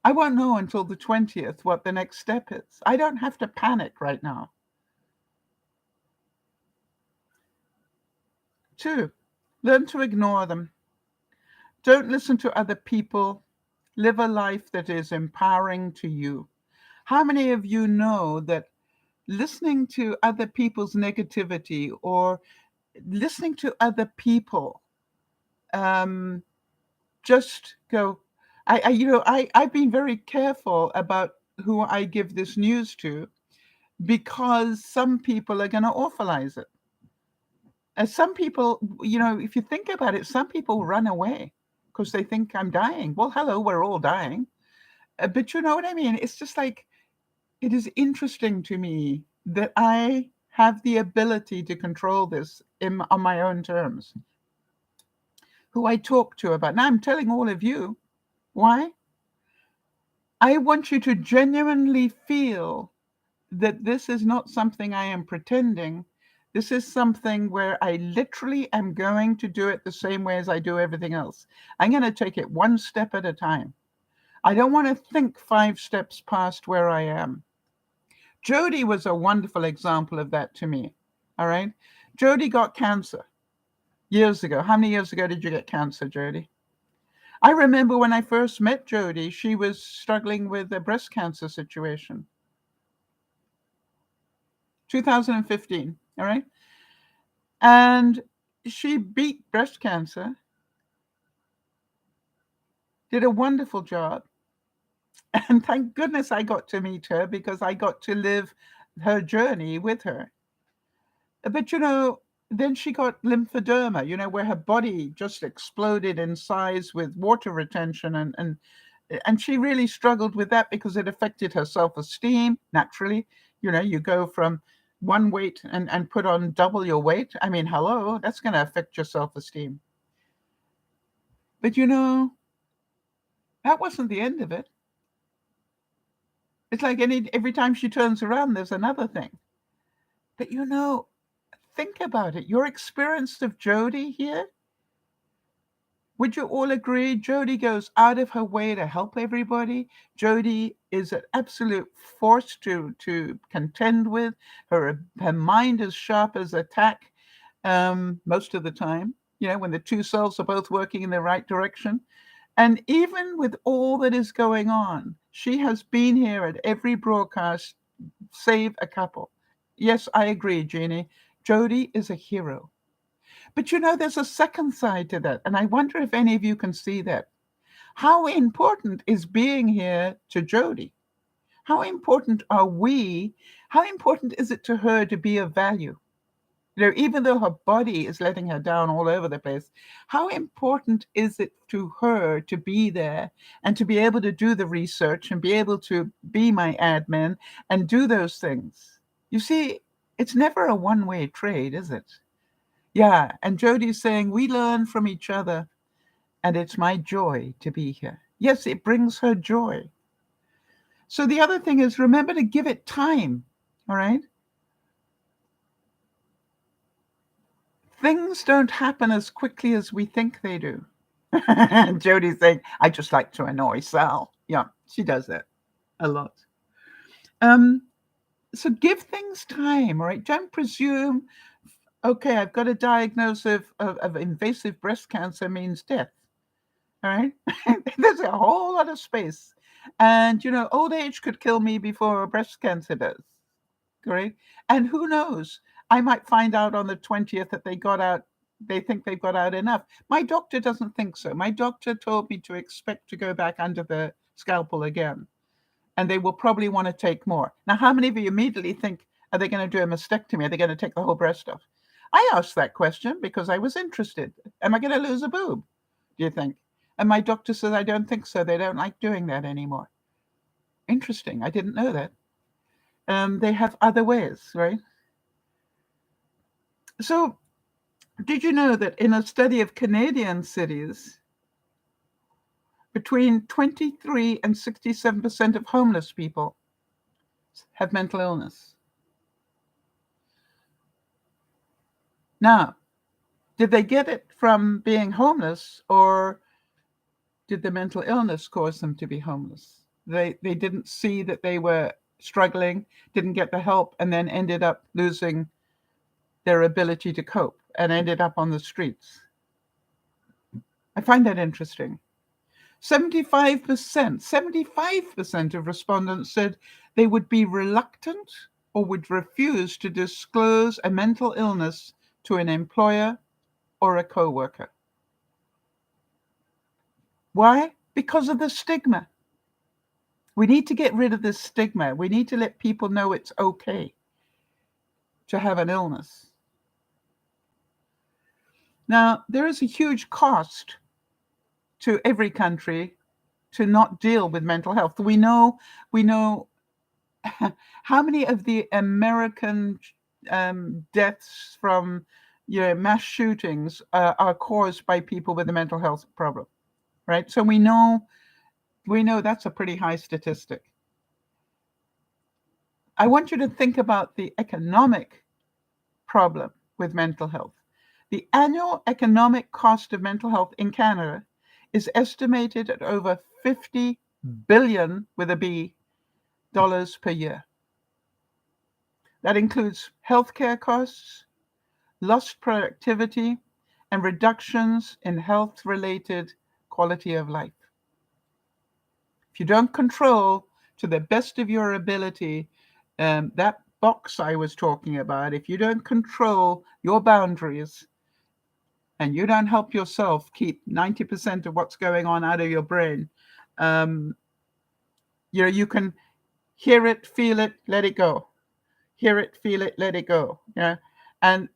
I won't know until the 20th what the next step is. I don't have to panic right now. 2, learn to ignore them. Don't listen to other people. Live a life that is empowering to you. How many of you know that listening to other people's negativity or listening to other people um, just go, I've been very careful about who I give this news to because some people are going to awfulize it. And some people, if you think about it, some people run away because they think I'm dying. Well, hello, we're all dying. But you know what I mean? It's just like, it is interesting to me that I have the ability to control this on my own terms. Who I talk to about. Now I'm telling all of you. Why? I want you to genuinely feel that this is not something I am pretending. This is something where I literally am going to do it the same way as I do everything else. I'm going to take it one step at a time. I don't want to think 5 steps past where I am. Jody was a wonderful example of that to me. All right. Jody got cancer years ago. How many years ago did you get cancer, Jody? I remember when I first met Jody, she was struggling with a breast cancer situation. 2015, all right? And she beat breast cancer, did a wonderful job. And thank goodness I got to meet her because I got to live her journey with her. But then she got lymphedema, where her body just exploded in size with water retention and she really struggled with that because it affected her self-esteem. Naturally, you go from one weight and put on double your weight. I mean, hello, that's going to affect your self-esteem. But that wasn't the end of it. It's like every time she turns around, there's another thing. But think about it. Your experience of Jody here Would you all agree? Jody goes out of her way to help everybody. Jody is an absolute force to contend with. Her mind is sharp as a tack most of the time. When the two cells are both working in the right direction. And even with all that is going on, she has been here at every broadcast, save a couple. Yes, I agree, Jeannie. Jody is a hero. But there's a second side to that, and I wonder if any of you can see that. How important is being here to Jody? How important are we? How important is it to her to be of value? Even though her body is letting her down all over the place, how important is it to her to be there and to be able to do the research and be able to be my admin and do those things? You see, it's never a one-way trade, is it? Yeah, and Jody's saying we learn from each other, and it's my joy to be here. Yes, it brings her joy. So the other thing is, remember to give it time, all right? Things don't happen as quickly as we think they do. And Jody's saying, I just like to annoy Sal. Yeah, she does that a lot. So give things time, all right? Don't presume, okay, I've got a diagnosis of invasive breast cancer means death. All right. There's a whole lot of space. And, old age could kill me before breast cancer does. Great. And who knows? I might find out on the 20th that they think they've got out enough. My doctor doesn't think so. My doctor told me to expect to go back under the scalpel again. And they will probably want to take more. Now, how many of you immediately think, are they going to do a mastectomy? Are they going to take the whole breast off? I asked that question because I was interested. Am I going to lose a boob, do you think? And my doctor says, I don't think so. They don't like doing that anymore. Interesting. I didn't know that. They have other ways, right? So, did you know that in a study of Canadian cities, between 23 and 67% of homeless people have mental illness? Now, did they get it from being homeless, or did the mental illness cause them to be homeless? They didn't see that they were struggling, didn't get the help, and then ended up losing their ability to cope and ended up on the streets. I find that interesting. 75% of respondents said they would be reluctant or would refuse to disclose a mental illness to an employer or a coworker. Why? Because of the stigma. We need to get rid of this stigma. We need to let people know it's okay to have an illness. Now, there is a huge cost to every country to not deal with mental health. We know how many of the American deaths from mass shootings are caused by people with a mental health problem, right? So we know that's a pretty high statistic. I want you to think about the economic problem with mental health. The annual economic cost of mental health in Canada is estimated at over $50 billion with a B dollars per year. That includes healthcare costs, lost productivity, and reductions in health-related quality of life. If you don't control to the best of your ability that box I was talking about, if you don't control your boundaries and you don't help yourself keep 90% of what's going on out of your brain, you can hear it, feel it, let it go. Hear it, feel it, let it go. Yeah. And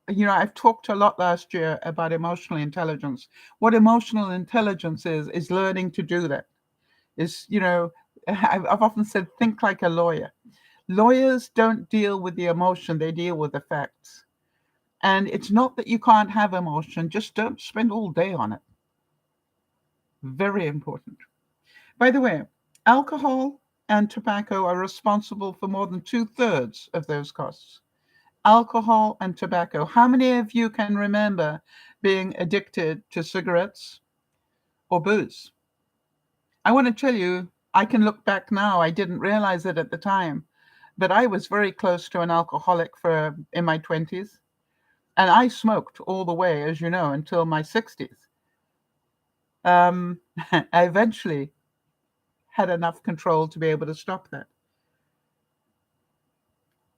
I've talked a lot last year about emotional intelligence. What emotional intelligence is learning to do that. I've often said, think like a lawyer. Lawyers don't deal with the emotion, they deal with the facts. And it's not that you can't have emotion, just don't spend all day on it. Very important. By the way, alcohol and tobacco are responsible for more than 2/3 of those costs. alcohol and tobacco. How many of you can remember being addicted to cigarettes or booze? I want to tell you, I can look back now. I didn't realize it at the time, but I was very close to an alcoholic in my 20s. And I smoked all the way, as you know, until my 60s. I eventually had enough control to be able to stop that.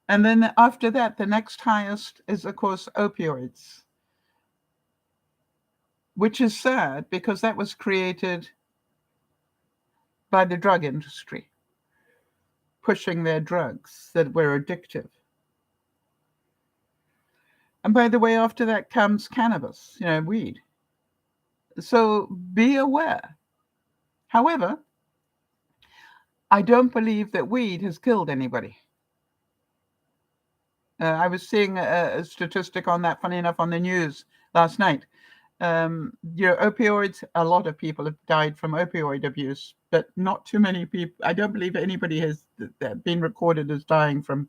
And then after that, the next highest is, of course, opioids, which is sad because that was created by the drug industry, pushing their drugs that were addictive. And by the way, after that comes cannabis, weed. So be aware. However, I don't believe that weed has killed anybody. I was seeing a statistic on that, funny enough, on the news last night. Opioids, a lot of people have died from opioid abuse, but not too many people. I don't believe anybody has been recorded as dying from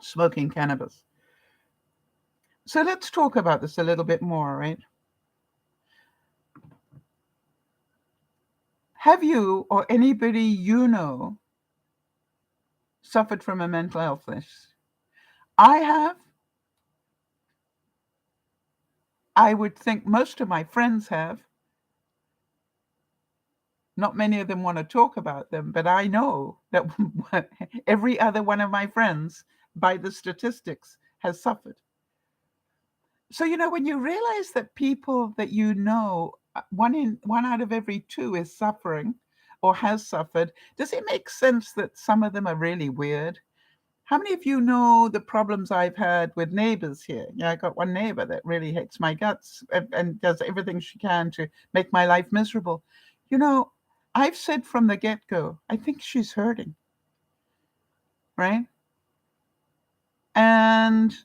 smoking cannabis. So let's talk about this a little bit more, right? Have you or anybody you know suffered from a mental health issue? I have. I would think most of my friends have. Not many of them want to talk about them, but I know that every other one of my friends, by the statistics, has suffered. So, when you realize that people that one out of every two is suffering or has suffered, does it make sense that some of them are really weird? How many of you know the problems I've had with neighbors here? I got one neighbor that really hates my guts and does everything she can to make my life miserable. I've said from the get-go, I think she's hurting, right? And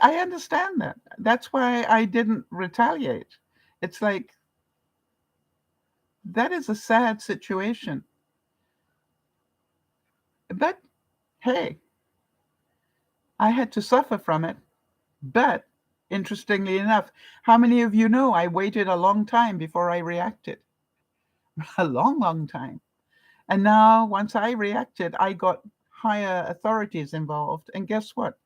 I understand that. That's why I didn't retaliate. It's like, that is a sad situation. But hey, I had to suffer from it. But interestingly enough, how many of you know I waited a long time before I reacted? A long, long time. And now, once I reacted, I got higher authorities involved. And guess what?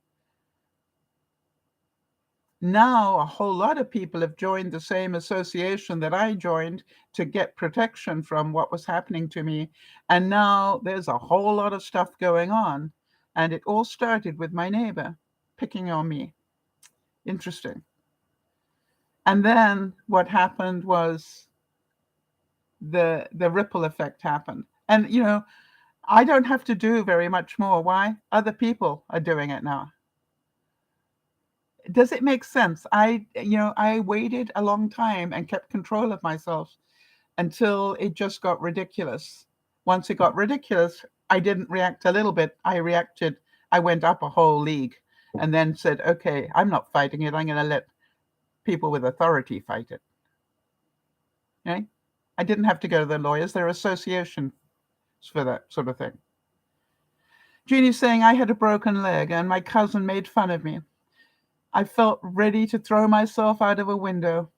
Now, a whole lot of people have joined the same association that I joined to get protection from what was happening to me. And now there's a whole lot of stuff going on. And it all started with my neighbor picking on me. Interesting. And then what happened was the ripple effect happened. And, I don't have to do very much more. Why? Other people are doing it now. Does it make sense? I waited a long time and kept control of myself until it just got ridiculous. Once it got ridiculous, I didn't react a little bit. I reacted. I went up a whole league and then said, okay, I'm not fighting it. I'm going to let people with authority fight it. Okay? I didn't have to go to the lawyers. There are associations for that sort of thing. Jeannie's saying, I had a broken leg and my cousin made fun of me. I felt ready to throw myself out of a window.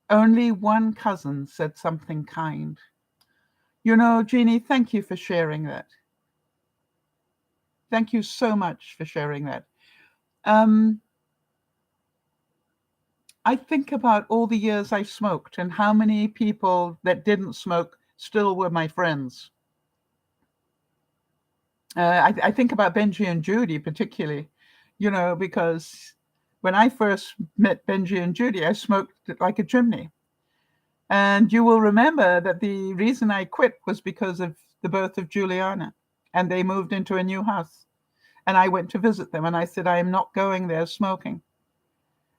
Only one cousin said something kind. Jeannie, thank you for sharing that. Thank you so much for sharing that. I think about all the years I smoked and how many people that didn't smoke still were my friends. I think about Benji and Judy particularly, because when I first met Benji and Judy, I smoked like a chimney. And you will remember that the reason I quit was because of the birth of Juliana, and they moved into a new house. And I went to visit them, and I said, I am not going there smoking.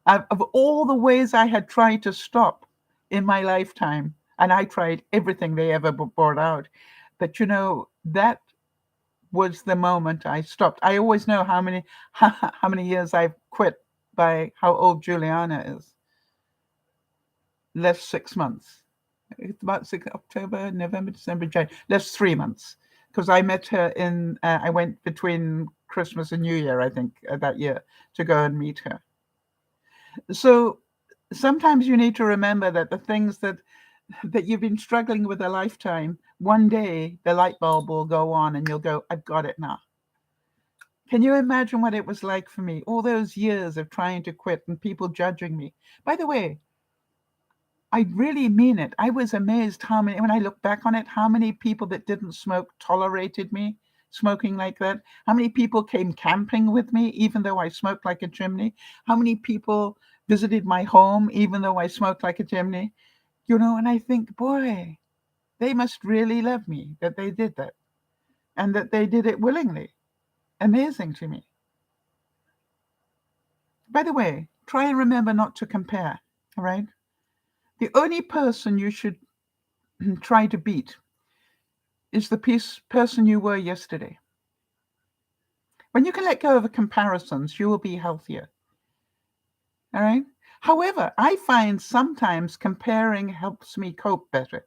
Of all the ways I had tried to stop in my lifetime, and I tried everything they ever brought out, but that was the moment I stopped. I always know how many years I've quit by how old Juliana is. Less 6 months. It's about October, November, December, January. Less 3 months, because I met her I went between Christmas and New Year, I think, that year to go and meet her. So sometimes you need to remember that the things that you've been struggling with a lifetime, one day the light bulb will go on and you'll go, I've got it now. Can you imagine what it was like for me? All those years of trying to quit and people judging me. By the way, I really mean it. I was amazed when I look back on it, how many people that didn't smoke tolerated me smoking like that. How many people came camping with me, even though I smoked like a chimney. How many people visited my home, even though I smoked like a chimney. And I think, boy, they must really love me that they did that and that they did it willingly. Amazing to me. By the way, try and remember not to compare, all right? The only person you should try to beat is the person you were yesterday. When you can let go of comparisons, you will be healthier, all right? However, I find sometimes comparing helps me cope better.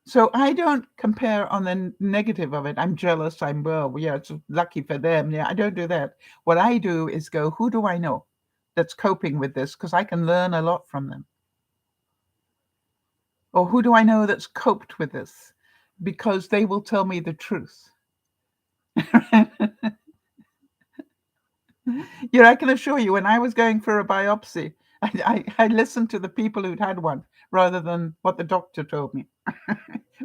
So I don't compare on the negative of it. I'm jealous. It's lucky for them. Yeah, I don't do that. What I do is go, who do I know that's coping with this? Because I can learn a lot from them. Or who do I know that's coped with this? Because they will tell me the truth. I can assure you, when I was going for a biopsy, I listened to the people who'd had one rather than what the doctor told me.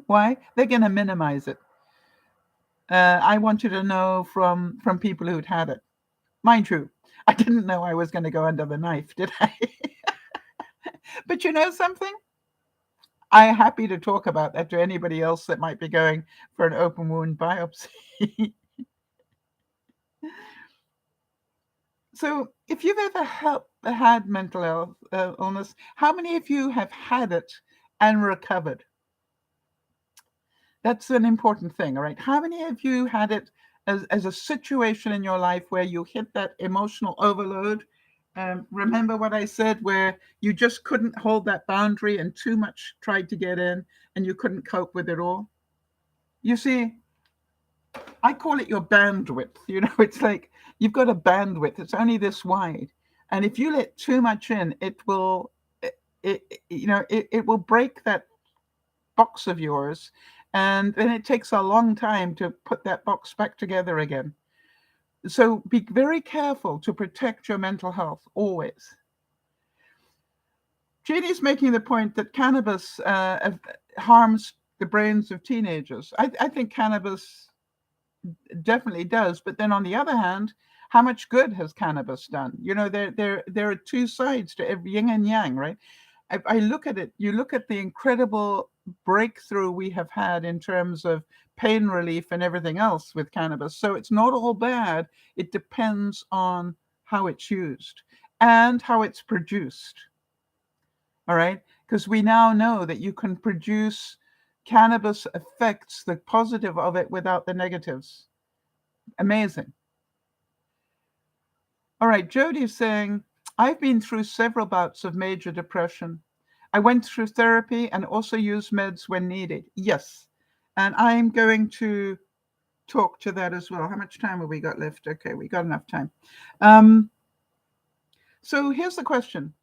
Why? They're going to minimize it. I wanted to know from people who'd had it. Mind you, I didn't know I was going to go under the knife, did I? But you know something? I'm happy to talk about that to anybody else that might be going for an open wound biopsy. So, if you've ever had mental illness, how many of you have had it and recovered? That's an important thing, all right? How many of you had it as a situation in your life where you hit that emotional overload? Remember what I said, where you just couldn't hold that boundary and too much tried to get in and you couldn't cope with it all? You see, I call it your bandwidth. It's like you've got a bandwidth. It's only this wide. And if you let too much in, it will break that box of yours. And then it takes a long time to put that box back together again. So be very careful to protect your mental health always. Jeannie's making the point that cannabis harms the brains of teenagers. I think cannabis definitely does. But then on the other hand, how much good has cannabis done? There are two sides to every yin and yang, right? I look at it, you look at the incredible breakthrough we have had in terms of pain relief and everything else with cannabis. So it's not all bad. It depends on how it's used and how it's produced. All right? Because we now know that you can produce cannabis effects, the positive of it, without the negatives. Amazing. All right, Jody's saying, I've been through several bouts of major depression. I went through therapy and also used meds when needed. Yes. And I'm going to talk to that as well. How much time have we got left? Okay, we got enough time. So here's the question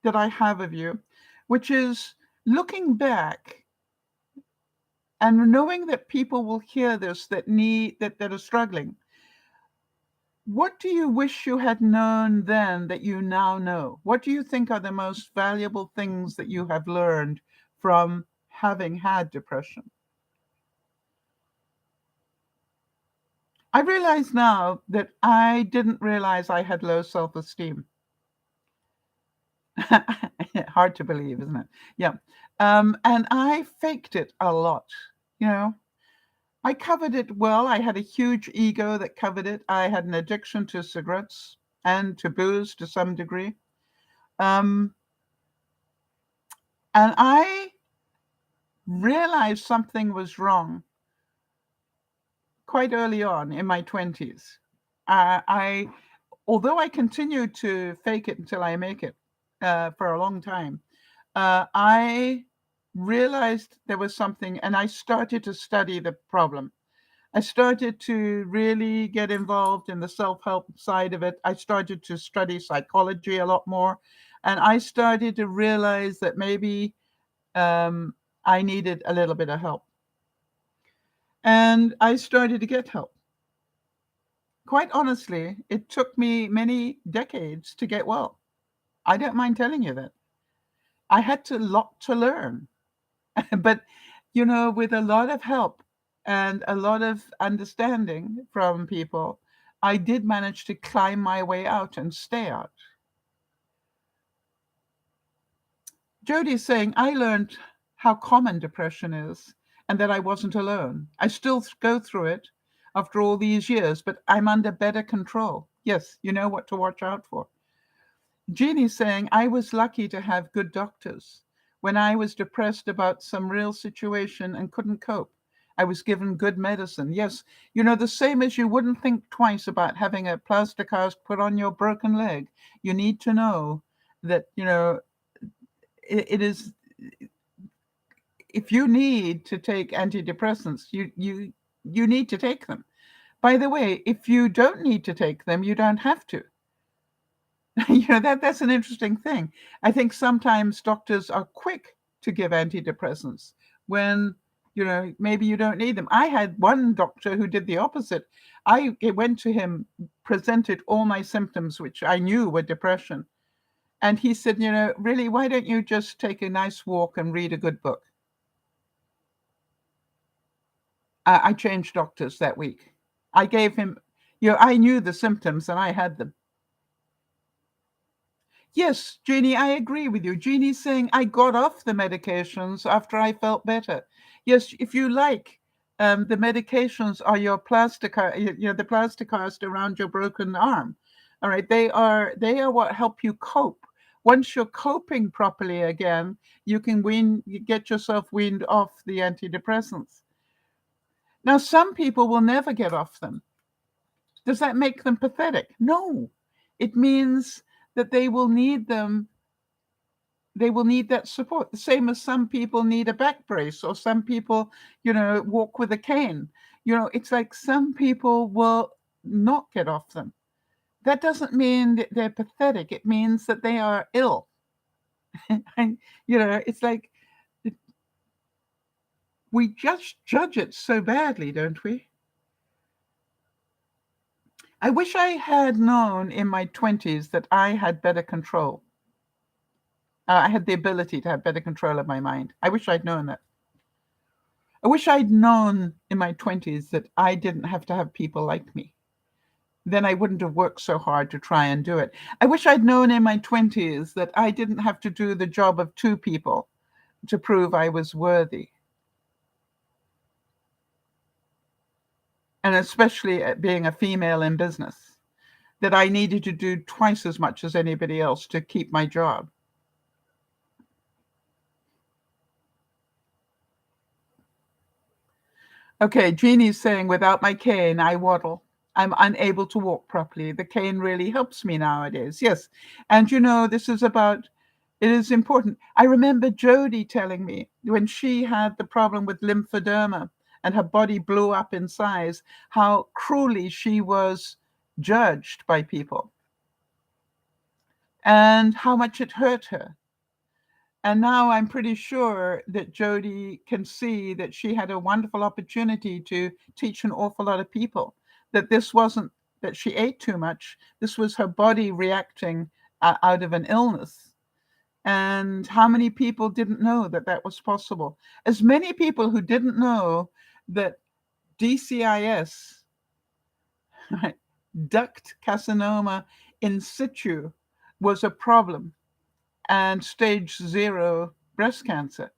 that I have of you, which is looking back and knowing that people will hear this that are struggling. What do you wish you had known then that you now know? What do you think are the most valuable things that you have learned from having had depression? I realize now that I didn't realize I had low self-esteem. Hard to believe, isn't it? Yeah. And I faked it a lot, I covered it well. I had a huge ego that covered it. I had an addiction to cigarettes and to booze to some degree. And I realized something was wrong quite early on in my 20s. Although I continued to fake it until I make it for a long time, I realized there was something, and I started to study the problem. I started to really get involved in the self-help side of it. I started to study psychology a lot more, and I started to realize that maybe um, I needed a little bit of help. And I started to get help. Quite honestly, it took me many decades to get well. I don't mind telling you that. I had to lot to learn. But, with a lot of help and a lot of understanding from people, I did manage to climb my way out and stay out. Jody's saying, I learned how common depression is and that I wasn't alone. I still go through it after all these years, but I'm under better control. Yes, you know what to watch out for. Jeannie's saying, I was lucky to have good doctors. When I was depressed about some real situation and couldn't cope, I was given good medicine. Yes, the same as you wouldn't think twice about having a plaster cast put on your broken leg. You need to know that, it is, if you need to take antidepressants, you need to take them. By the way, if you don't need to take them, you don't have to. That's an interesting thing. I think sometimes doctors are quick to give antidepressants when maybe you don't need them. I had one doctor who did the opposite. I went to him, presented all my symptoms, which I knew were depression, and he said, really, why don't you just take a nice walk and read a good book? I changed doctors that week. I gave him, I knew the symptoms and I had them. Yes, Jeannie, I agree with you. Jeannie's saying I got off the medications after I felt better. Yes, if you like, the medications are your the plastic cast around your broken arm. All right, they are what help you cope. Once you're coping properly again, you get yourself weaned off the antidepressants. Now, some people will never get off them. Does that make them pathetic? No. It means that they will need them. They will need that support. The same as some people need a back brace, or some people, walk with a cane. It's like some people will not get off them. That doesn't mean that they're pathetic. It means that they are ill. And, it's like we just judge it so badly, don't we? I wish I had known in my 20s that I had better control. I had the ability to have better control of my mind. I wish I'd known that. I wish I'd known in my 20s that I didn't have to have people like me. Then I wouldn't have worked so hard to try and do it. I wish I'd known in my 20s that I didn't have to do the job of two people to prove I was worthy. And especially at being a female in business, that I needed to do twice as much as anybody else to keep my job. Okay, Jeannie's saying, without my cane, I waddle. I'm unable to walk properly. The cane really helps me nowadays. Yes. And this is about, it is important. I remember Jody telling me when she had the problem with lymphedema and her body blew up in size, how cruelly she was judged by people and how much it hurt her. And now I'm pretty sure that Jody can see that she had a wonderful opportunity to teach an awful lot of people that this wasn't that she ate too much. This was her body reacting out of an illness. And how many people didn't know that that was possible? As many people who didn't know that DCIS, right, duct carcinoma in situ, was a problem, and stage 0 breast cancer.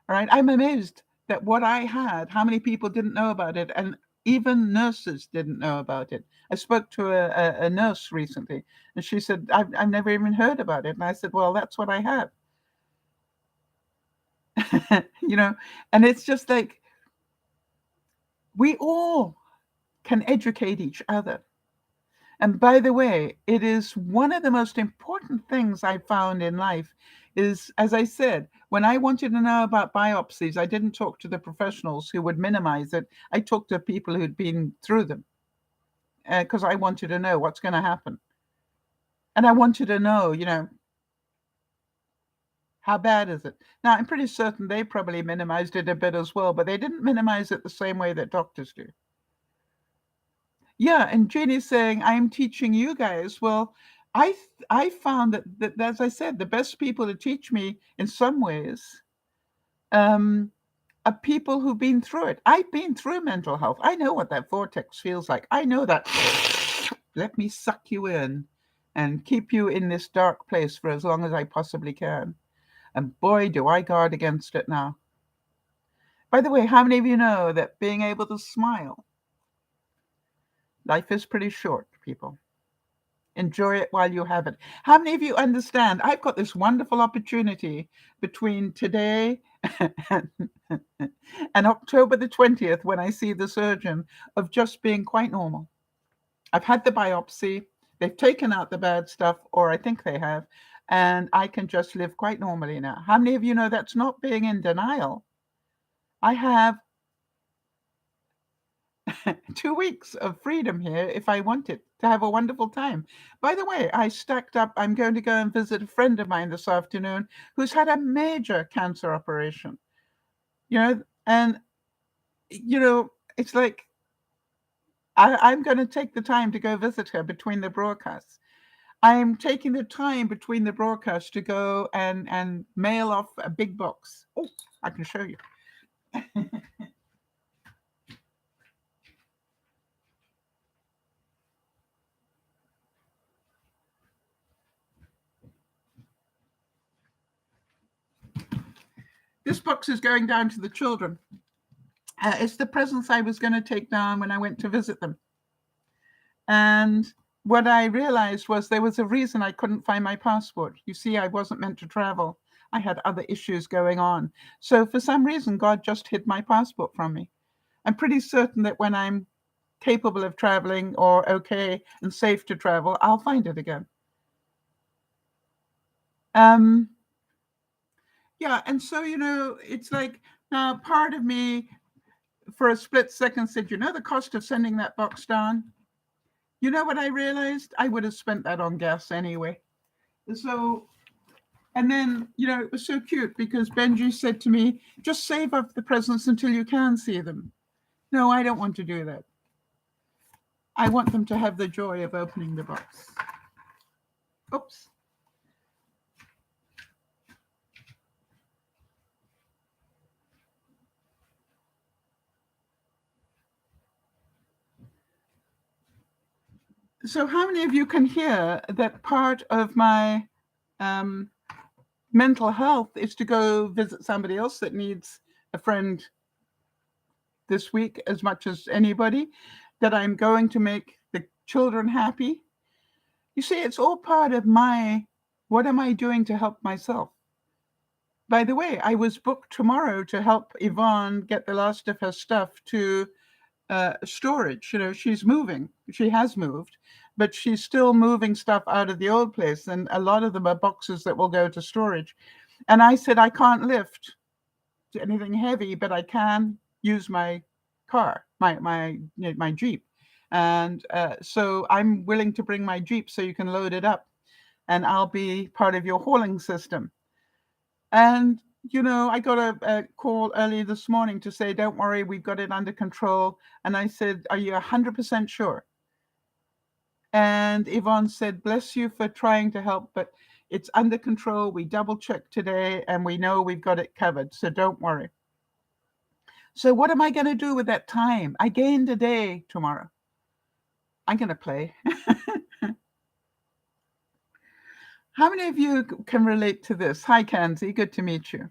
All right. I'm amazed that what I had, how many people didn't know about it, and even nurses didn't know about it. I spoke to a nurse recently, and she said, I've never even heard about it. And I said, well, that's what I have. And it's just like we all can educate each other. And by the way, it is one of the most important things I found in life is, as I said, when I wanted to know about biopsies, I didn't talk to the professionals who would minimize it. I talked to people who'd been through them because I wanted to know what's going to happen. And I wanted to know, how bad is it? Now, I'm pretty certain they probably minimized it a bit as well, but they didn't minimize it the same way that doctors do. Yeah, and Janie's saying, I'm teaching you guys. Well, I found that, as I said, the best people to teach me in some ways um, are people who've been through it. I've been through mental health. I know what that vortex feels like. I know that. Let me suck you in and keep you in this dark place for as long as I possibly can. And boy, do I guard against it now. By the way, how many of you know that being able to smile, life is pretty short, people. Enjoy it while you have it. How many of you understand? I've got this wonderful opportunity between today and, and October the 20th, when I see the surgeon, of just being quite normal. I've had the biopsy. They've taken out the bad stuff, or I think they have, and I can just live quite normally now. How many of you know that's not being in denial? I have 2 weeks of freedom here if I wanted to have a wonderful time. By the way, I stacked up. I'm going to go and visit a friend of mine this afternoon who's had a major cancer operation. And it's like I'm going to take the time to go visit her between the broadcasts. I'm taking the time between the broadcasts to go and mail off a big box. Oh, I can show you. This box is going down to the children. It's the presents I was going to take down when I went to visit them. And what I realized was there was a reason I couldn't find my passport. You see, I wasn't meant to travel. I had other issues going on. So for some reason, God just hid my passport from me. I'm pretty certain that when I'm capable of traveling or okay and safe to travel, I'll find it again. Yeah, and so, it's like part of me for a split second said, the cost of sending that box down? You know what I realized? I would have spent that on gas anyway. So, and then, it was so cute because Benji said to me, just save up the presents until you can see them. No, I don't want to do that. I want them to have the joy of opening the box. Oops. So how many of you can hear that part of my mental health is to go visit somebody else that needs a friend this week as much as anybody, that I'm going to make the children happy? You see, it's all part of what am I doing to help myself? By the way, I was booked tomorrow to help Yvonne get the last of her stuff to storage. She's moving. She has moved, but she's still moving stuff out of the old place. And a lot of them are boxes that will go to storage. And I said, I can't lift anything heavy, but I can use my car, my Jeep. And so I'm willing to bring my Jeep so you can load it up and I'll be part of your hauling system. And I got a call early this morning to say, don't worry, we've got it under control. And I said, are you 100% sure? And Yvonne said, bless you for trying to help, but it's under control. We double checked today and we know we've got it covered. So don't worry. So what am I going to do with that time? I gained a day tomorrow. I'm going to play. How many of you can relate to this? Hi, Kanzi. Good to meet you.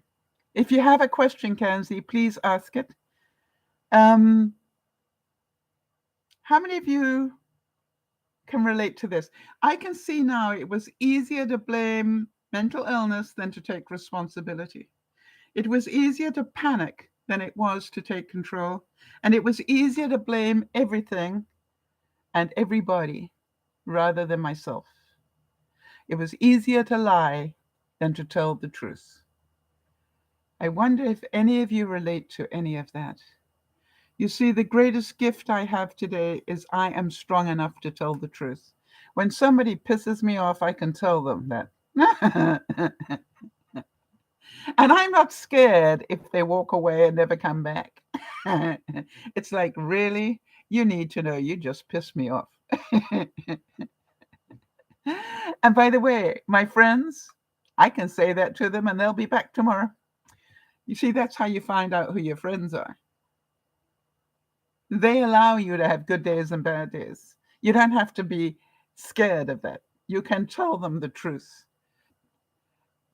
If you have a question, Kanzi, please ask it. How many of you can relate to this? I can see now it was easier to blame mental illness than to take responsibility. It was easier to panic than it was to take control. And it was easier to blame everything and everybody rather than myself. It was easier to lie than to tell the truth. I wonder if any of you relate to any of that. You see, the greatest gift I have today is I am strong enough to tell the truth. When somebody pisses me off, I can tell them that. And I'm not scared if they walk away and never come back. It's like, really? You need to know you just pissed me off. And by the way, my friends, I can say that to them and they'll be back tomorrow. You see, that's how you find out who your friends are. They allow you to have good days and bad days. You don't have to be scared of that. You can tell them the truth.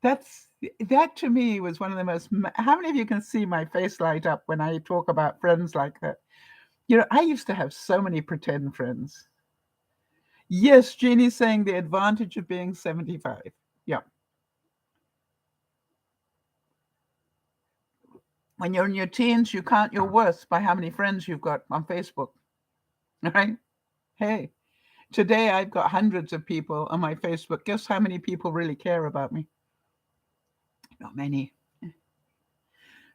That to me was one of the most. How many of you can see my face light up when I talk about friends like that? You know, I used to have so many pretend friends. Yes, Jeannie's saying the advantage of being 75. Yeah. When you're in your teens, you count your worth by how many friends you've got on Facebook. Right? Hey, today I've got hundreds of people on my Facebook. Guess how many people really care about me? Not many.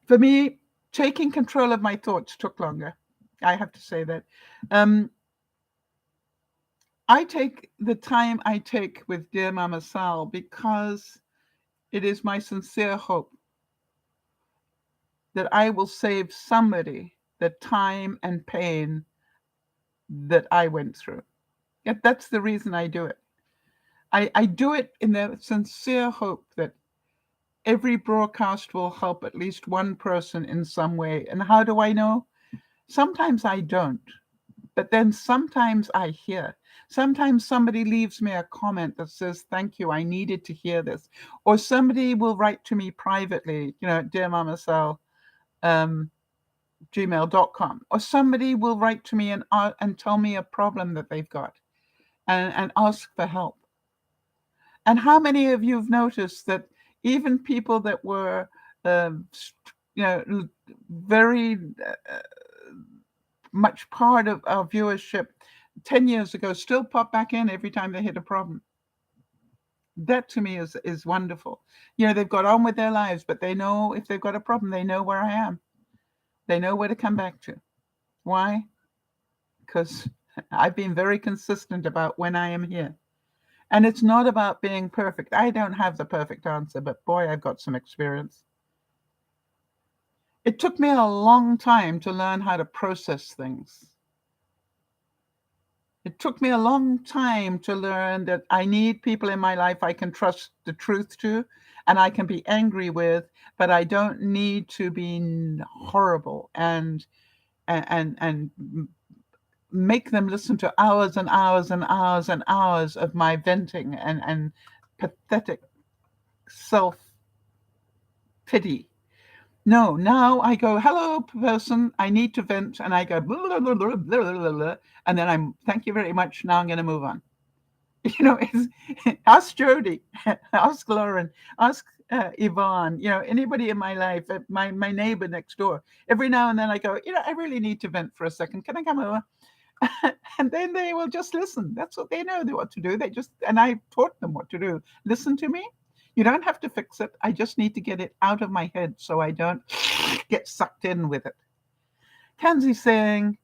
For me, taking control of my thoughts took longer. I have to say that. I take the time I take with Dear Mama Sal because it is my sincere hope that I will save somebody the time and pain that I went through. Yet that's the reason I do it. I do it in the sincere hope that every broadcast will help at least one person in some way. And how do I know? Sometimes I don't. But then sometimes I hear. Sometimes somebody leaves me a comment that says, thank you, I needed to hear this. Or somebody will write to me privately, Dear Mama Sal, gmail.com. Or somebody will write to me and tell me a problem that they've got and ask for help. And how many of you have noticed that even people that were, very much part of our viewership 10 years ago still pop back in every time they hit a problem? That to me is wonderful. They've got on with their lives, but they know if they've got a problem, they know where I am. They know where to come back to. Why? Because I've been very consistent about when I am here. And it's not about being perfect. I don't have the perfect answer, but boy, I've got some experience. It took me a long time to learn how to process things. It took me a long time to learn that I need people in my life I can trust the truth to and I can be angry with, but I don't need to be horrible and make them listen to hours and hours and hours and hours of my venting and pathetic self-pity. No, now I go, hello, person, I need to vent, and I go, blah, blah, blah, blah, blah, blah, and then thank you very much, now I'm going to move on. Ask Jody, ask Lauren, ask Yvonne, anybody in my life, my neighbor next door. Every now and then I go, I really need to vent for a second. Can I come over? And then they will just listen. That's what they know what to do. And I taught them what to do. Listen to me. You don't have to fix it. I just need to get it out of my head so I don't get sucked in with it. Kenzie's saying,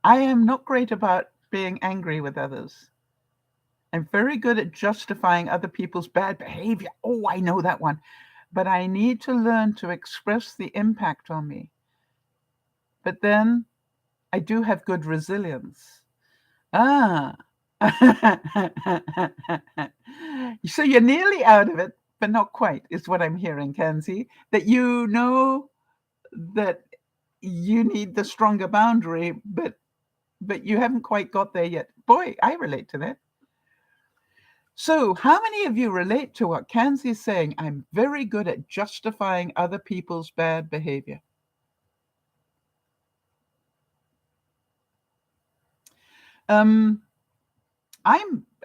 I am not great about being angry with others. I'm very good at justifying other people's bad behavior. Oh, I know that one. But I need to learn to express the impact on me. But then I do have good resilience. Ah. So you're nearly out of it, but not quite, is what I'm hearing, Kenzie. That you know that you need the stronger boundary, but you haven't quite got there yet. Boy, I relate to that. So how many of you relate to what Kenzie's saying? I'm very good at justifying other people's bad behavior.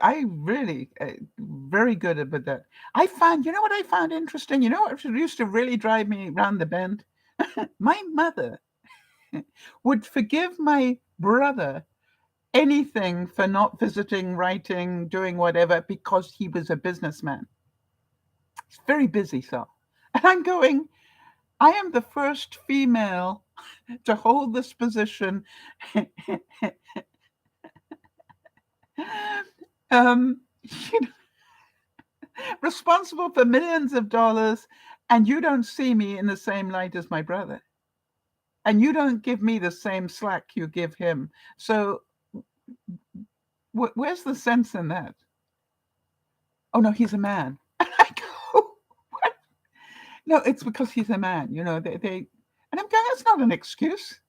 I really very good at that. I found, what I found interesting? What used to really drive me around the bend? My mother would forgive my brother anything for not visiting, writing, doing whatever, because he was a businessman. He's very busy, so. And I'm going, I am the first female to hold this position, you know, responsible for millions of dollars, and you don't see me in the same light as my brother. And you don't give me the same slack you give him. So where's the sense in that? Oh, no, he's a man. I go, what? No, it's because he's a man. And I'm going, that's not an excuse.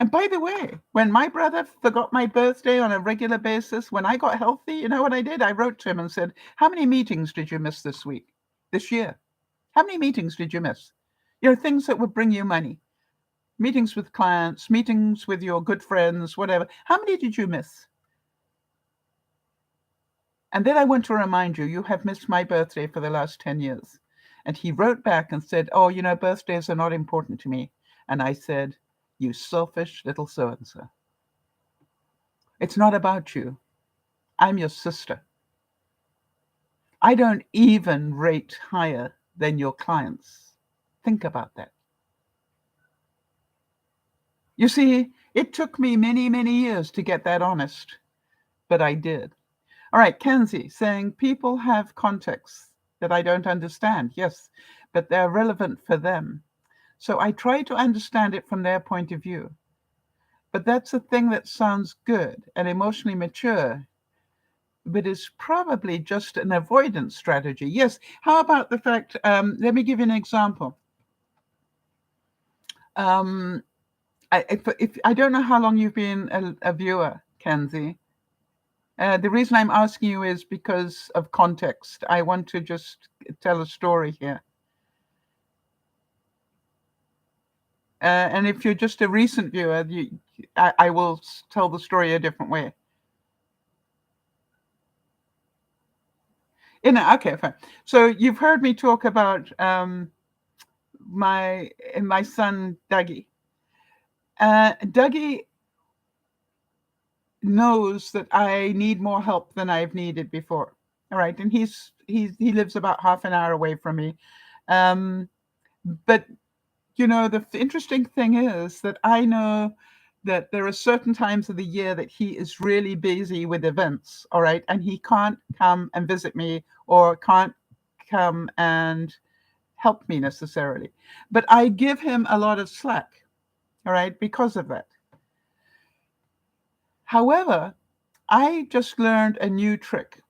And by the way, when my brother forgot my birthday on a regular basis, when I got healthy, you know what I did? I wrote to him and said, how many meetings did you miss this year? How many meetings did you miss? Things that would bring you money. Meetings with clients, meetings with your good friends, whatever. How many did you miss? And then I want to remind you, you have missed my birthday for the last 10 years. And he wrote back and said, oh, birthdays are not important to me. And I said, you selfish little so-and-so. It's not about you. I'm your sister. I don't even rate higher than your clients. Think about that. You see, it took me many, many years to get that honest, but I did. All right, Kenzie saying people have contexts that I don't understand. Yes, but they're relevant for them. So I try to understand it from their point of view. But that's a thing that sounds good and emotionally mature, but is probably just an avoidance strategy. Yes, how about the fact, let me give you an example. I don't know how long you've been a viewer, Kenzie. The reason I'm asking you is because of context. I want to just tell a story here. And if you're just a recent viewer, I will tell the story a different way. Okay, fine. So you've heard me talk about my son, Dougie. Dougie knows that I need more help than I've needed before. All right, and he lives about half an hour away from me. But the interesting thing is that I know that there are certain times of the year that he is really busy with events, all right, and he can't come and visit me or can't come and help me necessarily. But I give him a lot of slack, all right, because of that. However, I just learned a new trick,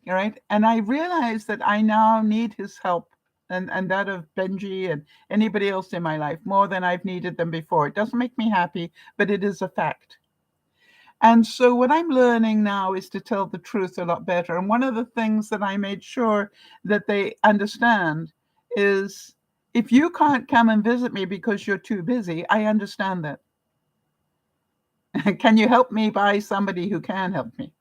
all right, and I realized that I now need his help and that of Benji and anybody else in my life more than I've needed them before. It doesn't make me happy, but it is a fact. And so what I'm learning now is to tell the truth a lot better. And one of the things that I made sure that they understand is if you can't come and visit me because you're too busy, I understand that. Can you help me by somebody who can help me?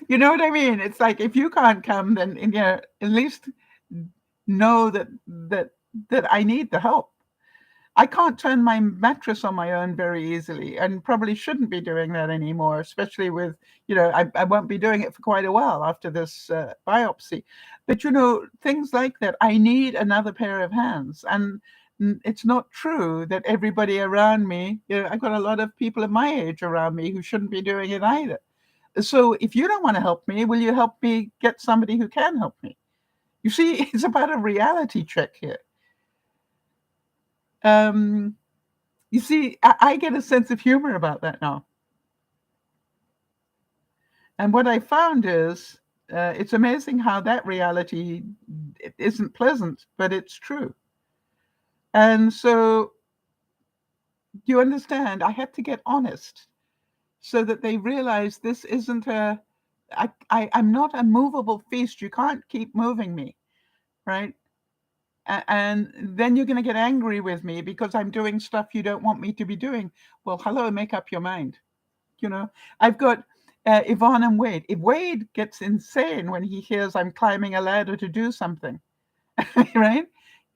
You know what I mean? It's like if you can't come, then at least know that I need the help. I can't turn my mattress on my own very easily, and probably shouldn't be doing that anymore, especially with, I won't be doing it for quite a while after this biopsy. But, things like that, I need another pair of hands. And it's not true that everybody around me, I've got a lot of people of my age around me who shouldn't be doing it either. So if you don't want to help me, will you help me get somebody who can help me? You see, it's about a reality check here. You see, I get a sense of humor about that now. And what I found is, it's amazing how that reality isn't pleasant, but it's true. And so, you understand, I had to get honest so that they realize this isn't I'm not a movable feast. You can't keep moving me, right? And then you're going to get angry with me because I'm doing stuff you don't want me to be doing. Well, hello, make up your mind. I've got Yvonne and Wade. If Wade gets insane when he hears I'm climbing a ladder to do something, right?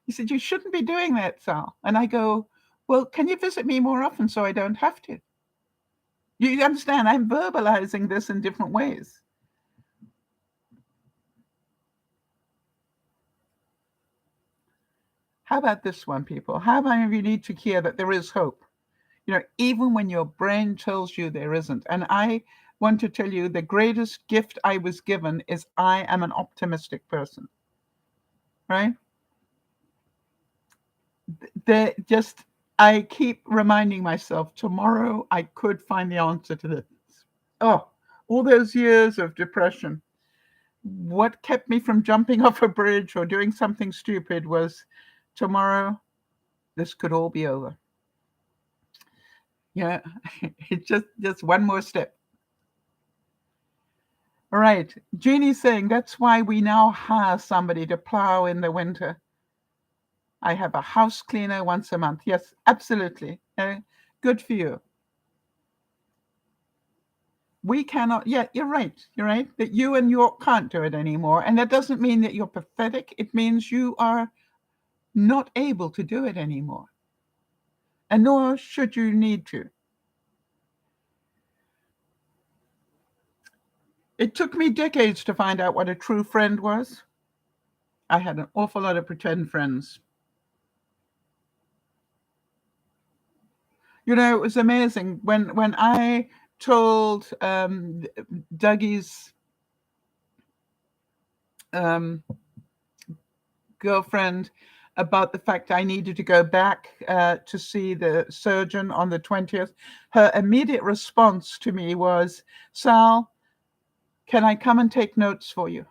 He said, you shouldn't be doing that, Sal. And I go, well, can you visit me more often so I don't have to? You understand? I'm verbalizing this in different ways. How about this one, people? How many of you need to hear that there is hope? Even when your brain tells you there isn't. And I want to tell you the greatest gift I was given is I am an optimistic person, right? I keep reminding myself tomorrow I could find the answer to this. Oh, all those years of depression. What kept me from jumping off a bridge or doing something stupid was tomorrow, this could all be over. Yeah, it's just one more step. All right. Jeannie's saying that's why we now have somebody to plow in the winter. I have a house cleaner once a month. Yes, absolutely. Good for you. We cannot, yeah, you're right. You're right. That you and York can't do it anymore. And that doesn't mean that you're pathetic. It means you are not able to do it anymore. And nor should you need to. It took me decades to find out what a true friend was. I had an awful lot of pretend friends. It was amazing when I told Dougie's girlfriend about the fact I needed to go back to see the surgeon on the 20th. Her immediate response to me was, Sal, can I come and take notes for you?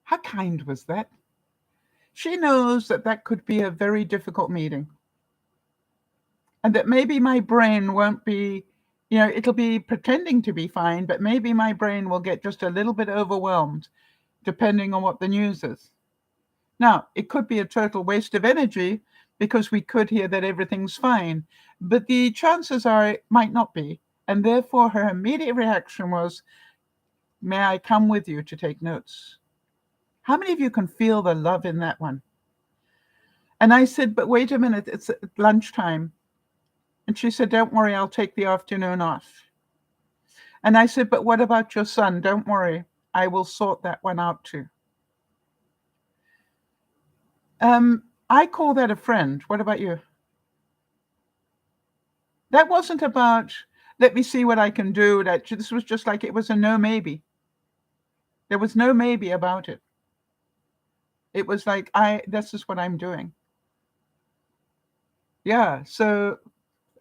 How kind was that? She knows that that could be a very difficult meeting. And that maybe my brain won't be, it'll be pretending to be fine, but maybe my brain will get just a little bit overwhelmed depending on what the news is. Now, it could be a total waste of energy because we could hear that everything's fine, but the chances are it might not be. And therefore, her immediate reaction was, may I come with you to take notes? How many of you can feel the love in that one? And I said, but wait a minute, it's lunchtime. And she said, don't worry, I'll take the afternoon off. And I said, but what about your son? Don't worry, I will sort that one out too. I call that a friend. What about you? That wasn't about, let me see what I can do. This was just like, it was a no maybe. There was no maybe about it. It was like, this is what I'm doing. Yeah, so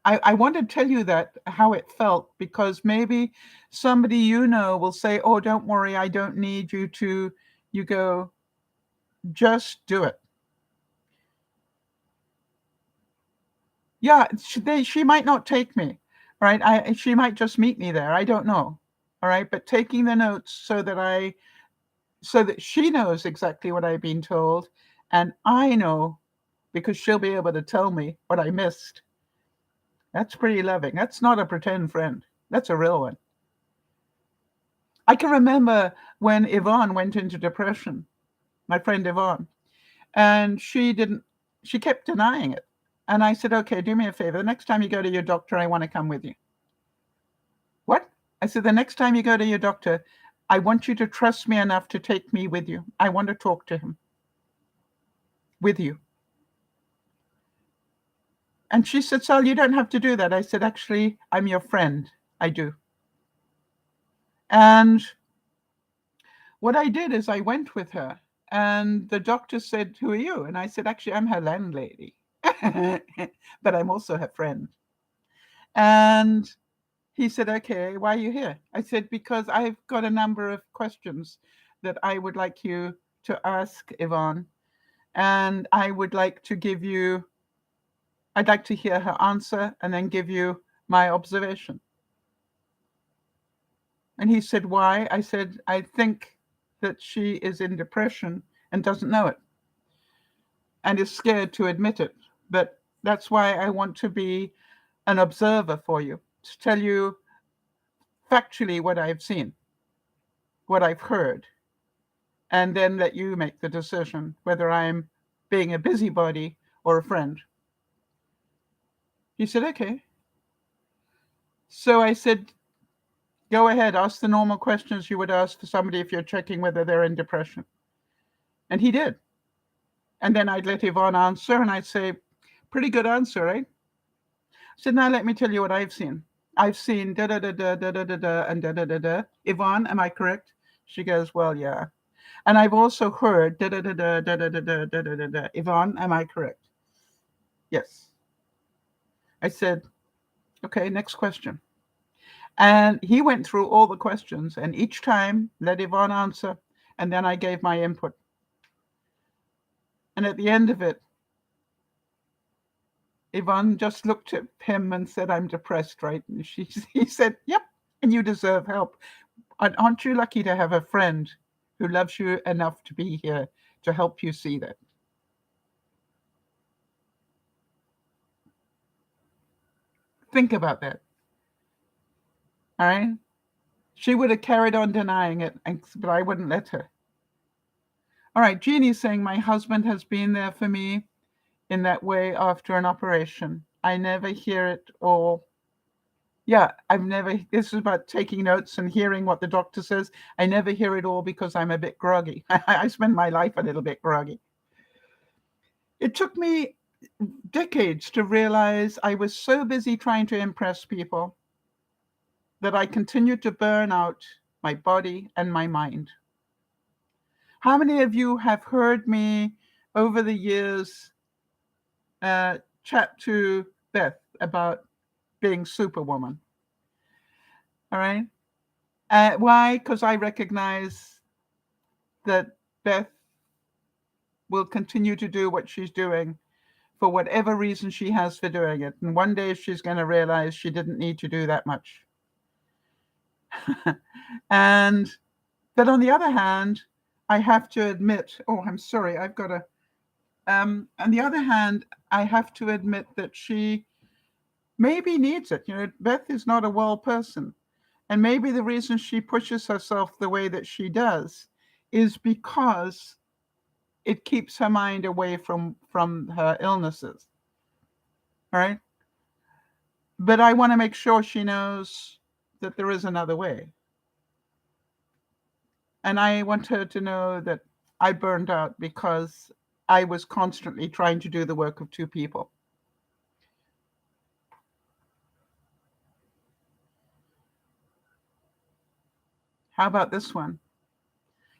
I want to tell you that, how it felt, because maybe somebody will say, oh, don't worry, I don't need you to. You go, just do it. Yeah, she might not take me, right? She might just meet me there. I don't know. All right, but taking the notes so that she knows exactly what I've been told, and I know because she'll be able to tell me what I missed. That's pretty loving. That's not a pretend friend. That's a real one. I can remember when Yvonne went into depression, my friend Yvonne, and she kept denying it. And I said, okay, do me a favor. The next time you go to your doctor, I want to come with you. What? I said, the next time you go to your doctor, I want you to trust me enough to take me with you. I want to talk to him with you. And she said, Sal, you don't have to do that. I said, actually, I'm your friend. I do. And what I did is I went with her, and the doctor said, who are you? And I said, actually, I'm her landlady, but I'm also her friend. And he said, okay, why are you here? I said, because I've got a number of questions that I would like you to ask Yvonne, and I'd like to hear her answer and then give you my observation. And he said, why? I said, I think that she is in depression and doesn't know it and is scared to admit it. But that's why I want to be an observer for you, to tell you factually what I've seen, what I've heard, and then let you make the decision whether I'm being a busybody or a friend. He said, okay. So I said, go ahead, ask the normal questions you would ask for somebody if you're checking whether they're in depression. And he did. And then I'd let Yvonne answer, and I'd say, pretty good answer, right? I said, now let me tell you what I've seen. I've seen da da da da da da da da and da da da da. Yvonne, am I correct? She goes, well, yeah. And I've also heard da da da da da da da da da da da da. Yvonne, am I correct? Yes. I said, okay, next question. And he went through all the questions, and each time let Yvonne answer, and then I gave my input. And at the end of it, Yvonne just looked at him and said, I'm depressed, right? And he said, yep, and you deserve help. Aren't you lucky to have a friend who loves you enough to be here to help you see that? Think about that. All right? She would have carried on denying it, but I wouldn't let her. All right, Jeannie's saying, my husband has been there for me in that way after an operation. I never hear it all. Yeah, this is about taking notes and hearing what the doctor says. I never hear it all because I'm a bit groggy. I spend my life a little bit groggy. It took me decades to realize I was so busy trying to impress people that I continued to burn out my body and my mind. How many of you have heard me over the years chat to Beth about being Superwoman? All right. Why? Because I recognize that Beth will continue to do what she's doing for whatever reason she has for doing it. And one day she's going to realize she didn't need to do that much. But on the other hand, I have to admit, I'm sorry, I've got to, on the other hand, I have to admit that she maybe needs it. Beth is not a well person. And maybe the reason she pushes herself the way that she does is because it keeps her mind away from her illnesses. All right. But I want to make sure she knows that there is another way. And I want her to know that I burned out because I was constantly trying to do the work of two people. How about this one?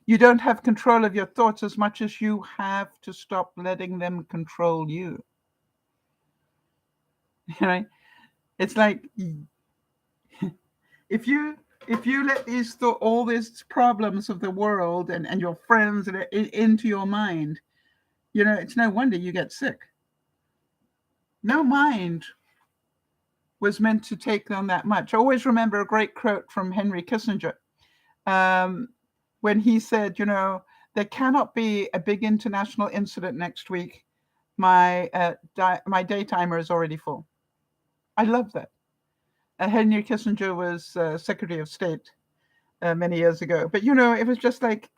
You don't have control of your thoughts as much as you have to stop letting them control you. Right? It's like if you let all these problems of the world and your friends into your mind, it's no wonder you get sick. No mind was meant to take on that much. I always remember a great quote from Henry Kissinger when he said, there cannot be a big international incident next week. My day timer is already full. I love that. Henry Kissinger was Secretary of State many years ago. But, it was just like,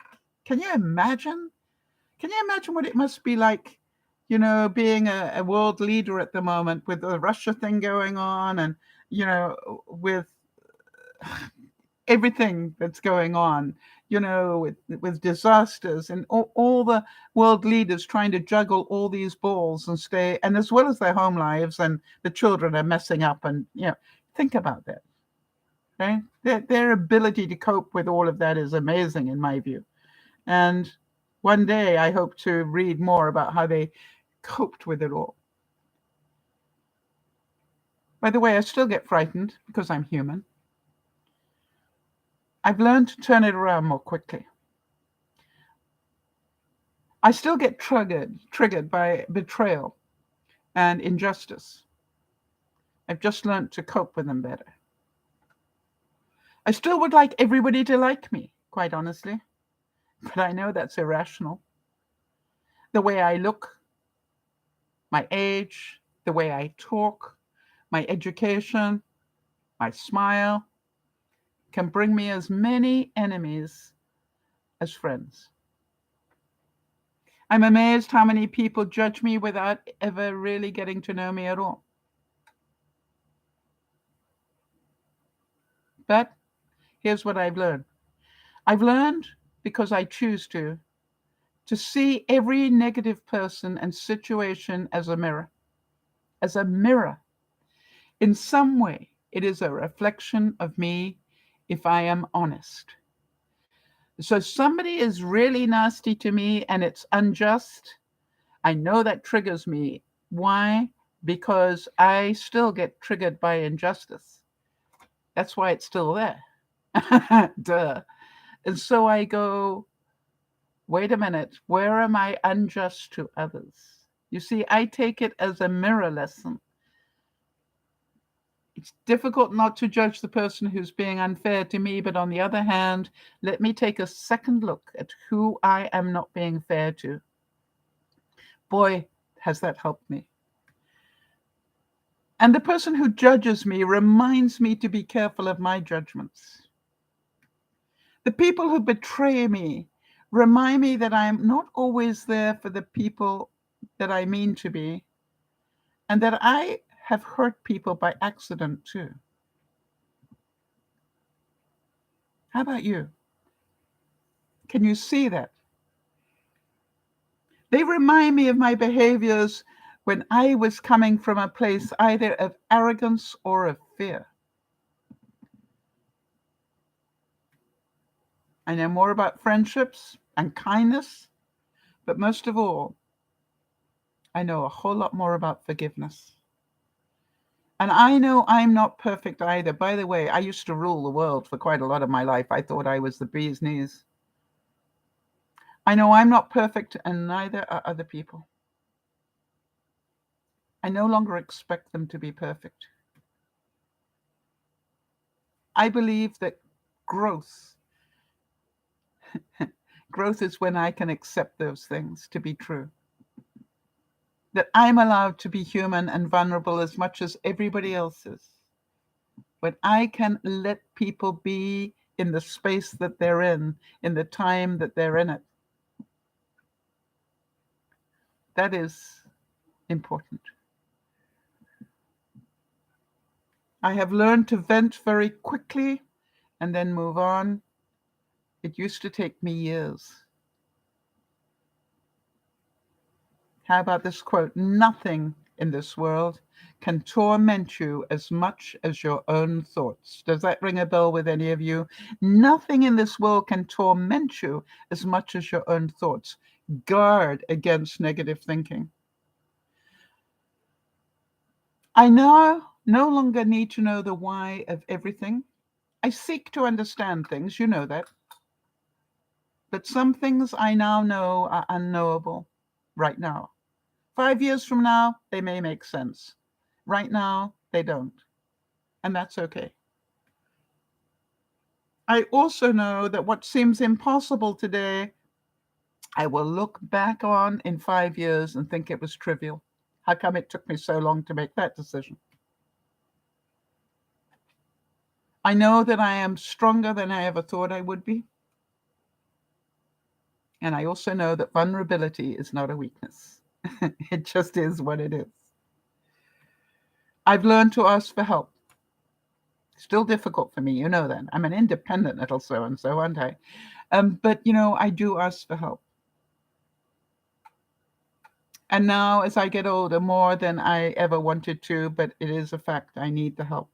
can you imagine? Can you imagine what it must be like, being a world leader at the moment with the Russia thing going on and, with everything that's going on, with disasters and all the world leaders trying to juggle all these balls and as well as their home lives, and the children are messing up and, think about that. Right? Their ability to cope with all of that is amazing in my view. And one day I hope to read more about how they coped with it all. By the way, I still get frightened because I'm human. I've learned to turn it around more quickly. I still get triggered by betrayal and injustice. I've just learned to cope with them better. I still would like everybody to like me, quite honestly, but I know that's irrational. The way I look, my age, the way I talk, my education, my smile can bring me as many enemies as friends. I'm amazed how many people judge me without ever really getting to know me at all. But here's what I've learned. I've learned, because I choose to see every negative person and situation as a mirror. As a mirror. In some way, it is a reflection of me if I am honest. So somebody is really nasty to me and it's unjust. I know that triggers me. Why? Because I still get triggered by injustice. That's why it's still there. Duh. And so I go, wait a minute, where am I unjust to others? You see, I take it as a mirror lesson. It's difficult not to judge the person who's being unfair to me, but on the other hand, let me take a second look at who I am not being fair to. Boy, has that helped me. And the person who judges me reminds me to be careful of my judgments. The people who betray me remind me that I'm not always there for the people that I mean to be, and that I have hurt people by accident too. How about you? Can you see that? They remind me of my behaviors when I was coming from a place either of arrogance or of fear. I know more about friendships and kindness, but most of all, I know a whole lot more about forgiveness. And I know I'm not perfect either. By the way, I used to rule the world for quite a lot of my life. I thought I was the bee's knees. I know I'm not perfect, and neither are other people. I no longer expect them to be perfect. I believe that growth, growth is when I can accept those things to be true. That I'm allowed to be human and vulnerable as much as everybody else is. When I can let people be in the space that they're in the time that they're in it. That is important. I have learned to vent very quickly and then move on. It used to take me years. How about this quote? Nothing in this world can torment you as much as your own thoughts. Does that ring a bell with any of you? Nothing in this world can torment you as much as your own thoughts. Guard against negative thinking. I now no longer need to know the why of everything. I seek to understand things, you know that. But some things I now know are unknowable right now. 5 years from now, they may make sense. Right now, they don't. And that's okay. I also know that what seems impossible today, I will look back on in 5 years and think it was trivial. How come it took me so long to make that decision? I know that I am stronger than I ever thought I would be. And I also know that vulnerability is not a weakness. It just is what it is. I've learned to ask for help. Still difficult for me, you know that. I'm an independent little so-and-so, aren't I? But, I do ask for help. And now, as I get older, more than I ever wanted to, but it is a fact, I need the help.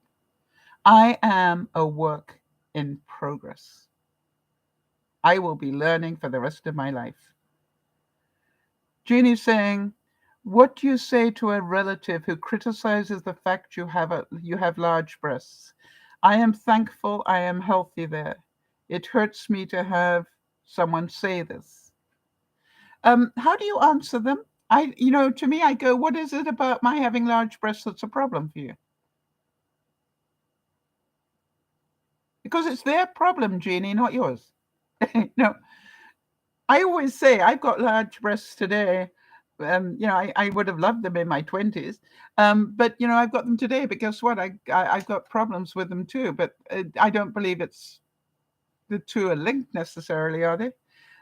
I am a work in progress. I will be learning for the rest of my life. Jeannie's saying, what do you say to a relative who criticizes the fact you have large breasts? I am thankful I am healthy there. It hurts me to have someone say this. How do you answer them? To me, I go, what is it about my having large breasts that's a problem for you? Because it's their problem, Jeannie, not yours. No, I always say I've got large breasts today. I would have loved them in my 20s. But, I've got them today. But guess what? I've got problems with them too. But I don't believe the two are linked necessarily, are they?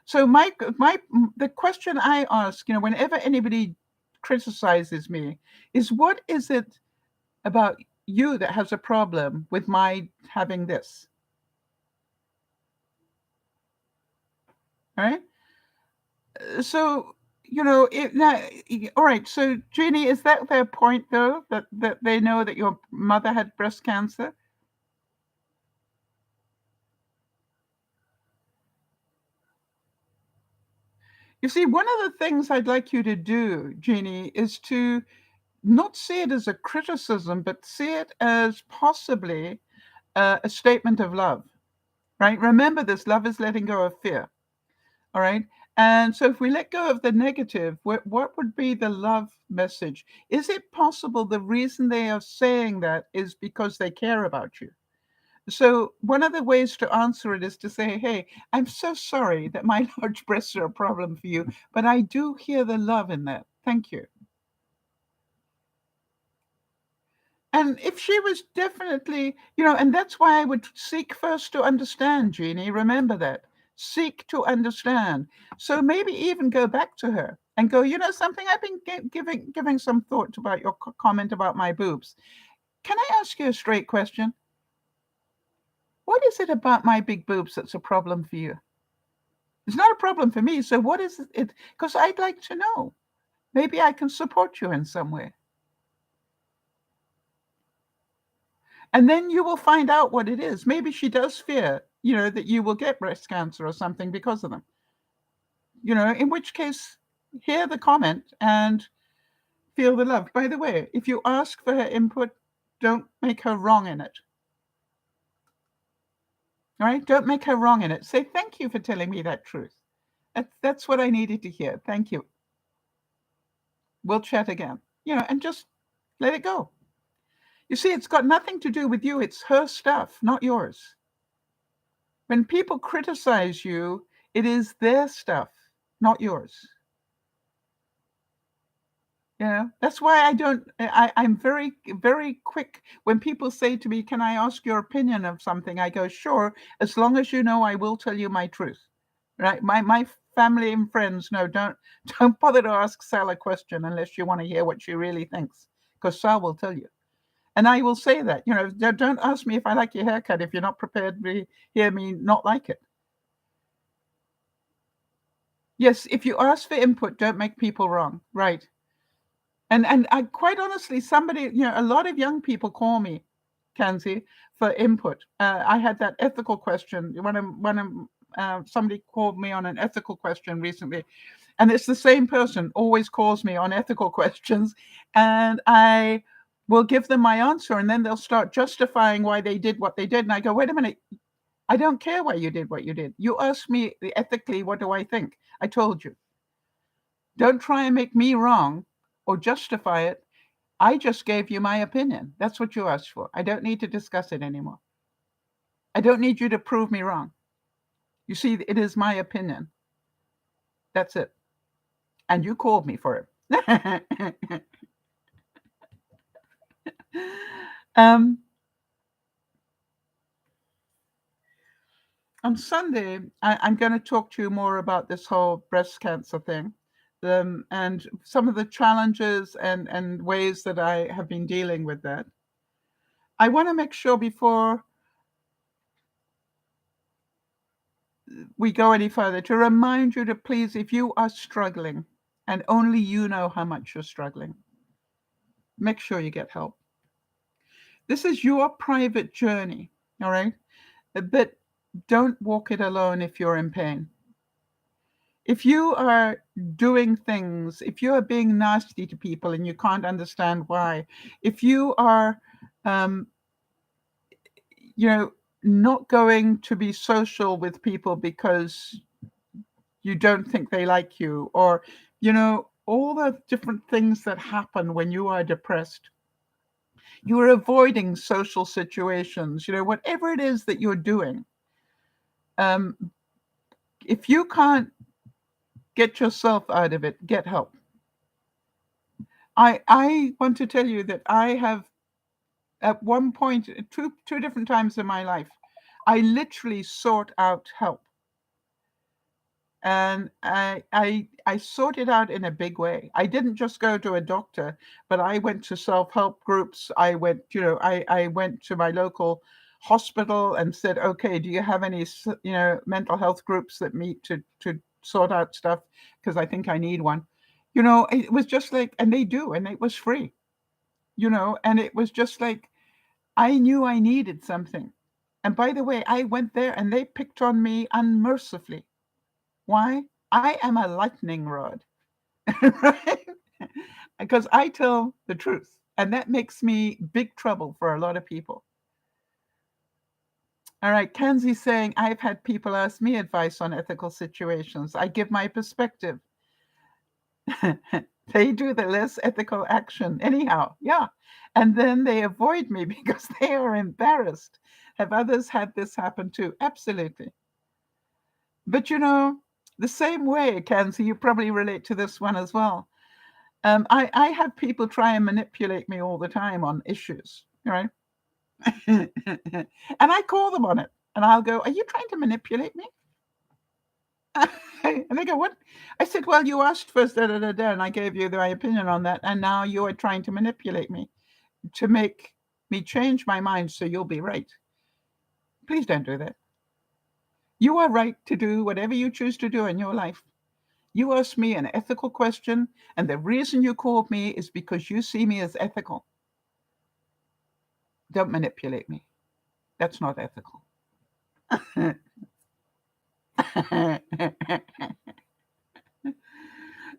So the question I ask, whenever anybody criticizes me, is what is it about you that has a problem with my having this? All right. So now, all right. So Jeannie, is that their point though? That they know that your mother had breast cancer? You see, one of the things I'd like you to do, Jeannie, is to not see it as a criticism, but see it as possibly a statement of love, right? Remember this, love is letting go of fear, all right? And so if we let go of the negative, what would be the love message? Is it possible the reason they are saying that is because they care about you? So one of the ways to answer it is to say, hey, I'm so sorry that my large breasts are a problem for you, but I do hear the love in that. Thank you. And if she was definitely, and that's why I would seek first to understand, Jeannie. Remember that. Seek to understand. So maybe even go back to her and go, something, I've been giving some thought about your comment about my boobs. Can I ask you a straight question? What is it about my big boobs that's a problem for you? It's not a problem for me. So what is it? Because I'd like to know. Maybe I can support you in some way. And then you will find out what it is. Maybe she does fear, that you will get breast cancer or something because of them. In which case, hear the comment and feel the love. By the way, if you ask for her input, don't make her wrong in it. All right? Don't make her wrong in it. Say, thank you for telling me that truth. That's what I needed to hear. Thank you. We'll chat again. And just let it go. You see, it's got nothing to do with you. It's her stuff, not yours. When people criticize you, it is their stuff, not yours. That's why I'm very, very quick. When people say to me, can I ask your opinion of something? I go, sure, as long as you know I will tell you my truth. Right? My family and friends know, don't bother to ask Sal a question unless you want to hear what she really thinks, because Sal will tell you. And I will say that, don't ask me if I like your haircut if you're not prepared to hear me not like it. Yes, if you ask for input, don't make people wrong. Right. And I quite honestly, somebody, a lot of young people call me, Kanzi, for input. I had that ethical question. Somebody called me on an ethical question recently, and it's the same person always calls me on ethical questions, and I will give them my answer, and then they'll start justifying why they did what they did, and I go, wait a minute, I don't care why you did what you did. You asked me ethically, what do I think? I told you. Don't try and make me wrong or justify it. I just gave you my opinion. That's what you asked for. I don't need to discuss it anymore. I don't need you to prove me wrong. You see, it is my opinion. That's it. And you called me for it. um, on Sunday, I'm going to talk to you more about this whole breast cancer thing, and some of the challenges and ways that I have been dealing with that. I want to make sure before we go any further to remind you to please, if you are struggling, and only you know how much you're struggling, make sure you get help. This is your private journey, all right? But don't walk it alone if you're in pain. If you are doing things, if you are being nasty to people and you can't understand why, if you are, um, not going to be social with people because you don't think they like you, or, all the different things that happen when you are depressed. You are avoiding social situations, whatever it is that you're doing. Um, if you can't get yourself out of it, get help. I want to tell you that I have, at one point, two different times in my life, I literally sought out help. And I sorted out in a big way. I didn't just go to a doctor, but I went to self-help groups. I went, I went to my local hospital and said, okay, do you have any, mental health groups that meet to sort out stuff? Because I think I need one. It was just like, and they do, and it was free, and it was just like, I knew I needed something. And by the way, I went there and they picked on me unmercifully. Why? I am a lightning rod, right? Because I tell the truth, and that makes me big trouble for a lot of people. All right, Kenzie's saying, I've had people ask me advice on ethical situations. I give my perspective. They do the less ethical action anyhow. Yeah. And then they avoid me because they are embarrassed. Have others had this happen too? Absolutely. But the same way, Kenzie, you probably relate to this one as well. I have people try and manipulate me all the time on issues, right? And I call them on it. And I'll go, are you trying to manipulate me? And they go, what? I said, well, you asked first, da, da, da, da, and I gave you my opinion on that. And now you are trying to manipulate me to make me change my mind so you'll be right. Please don't do that. You are right to do whatever you choose to do in your life. You asked me an ethical question, and the reason you called me is because you see me as ethical. Don't manipulate me. That's not ethical.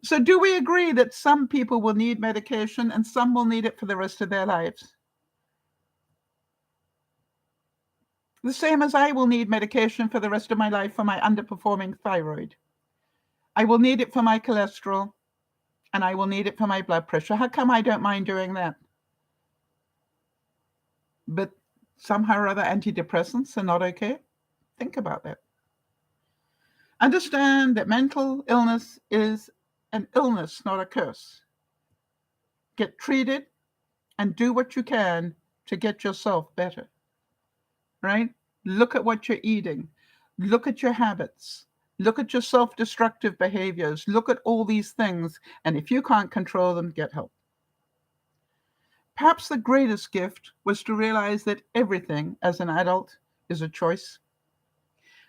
So do we agree that some people will need medication and some will need it for the rest of their lives? The same as I will need medication for the rest of my life for my underperforming thyroid. I will need it for my cholesterol and I will need it for my blood pressure. How come I don't mind doing that? But somehow or other antidepressants are not okay? Think about that. Understand that mental illness is an illness, not a curse. Get treated and do what you can to get yourself better, right? Look at what you're eating. Look at your habits. Look at your self-destructive behaviors. Look at all these things. And if you can't control them, get help. Perhaps the greatest gift was to realize that everything as an adult is a choice.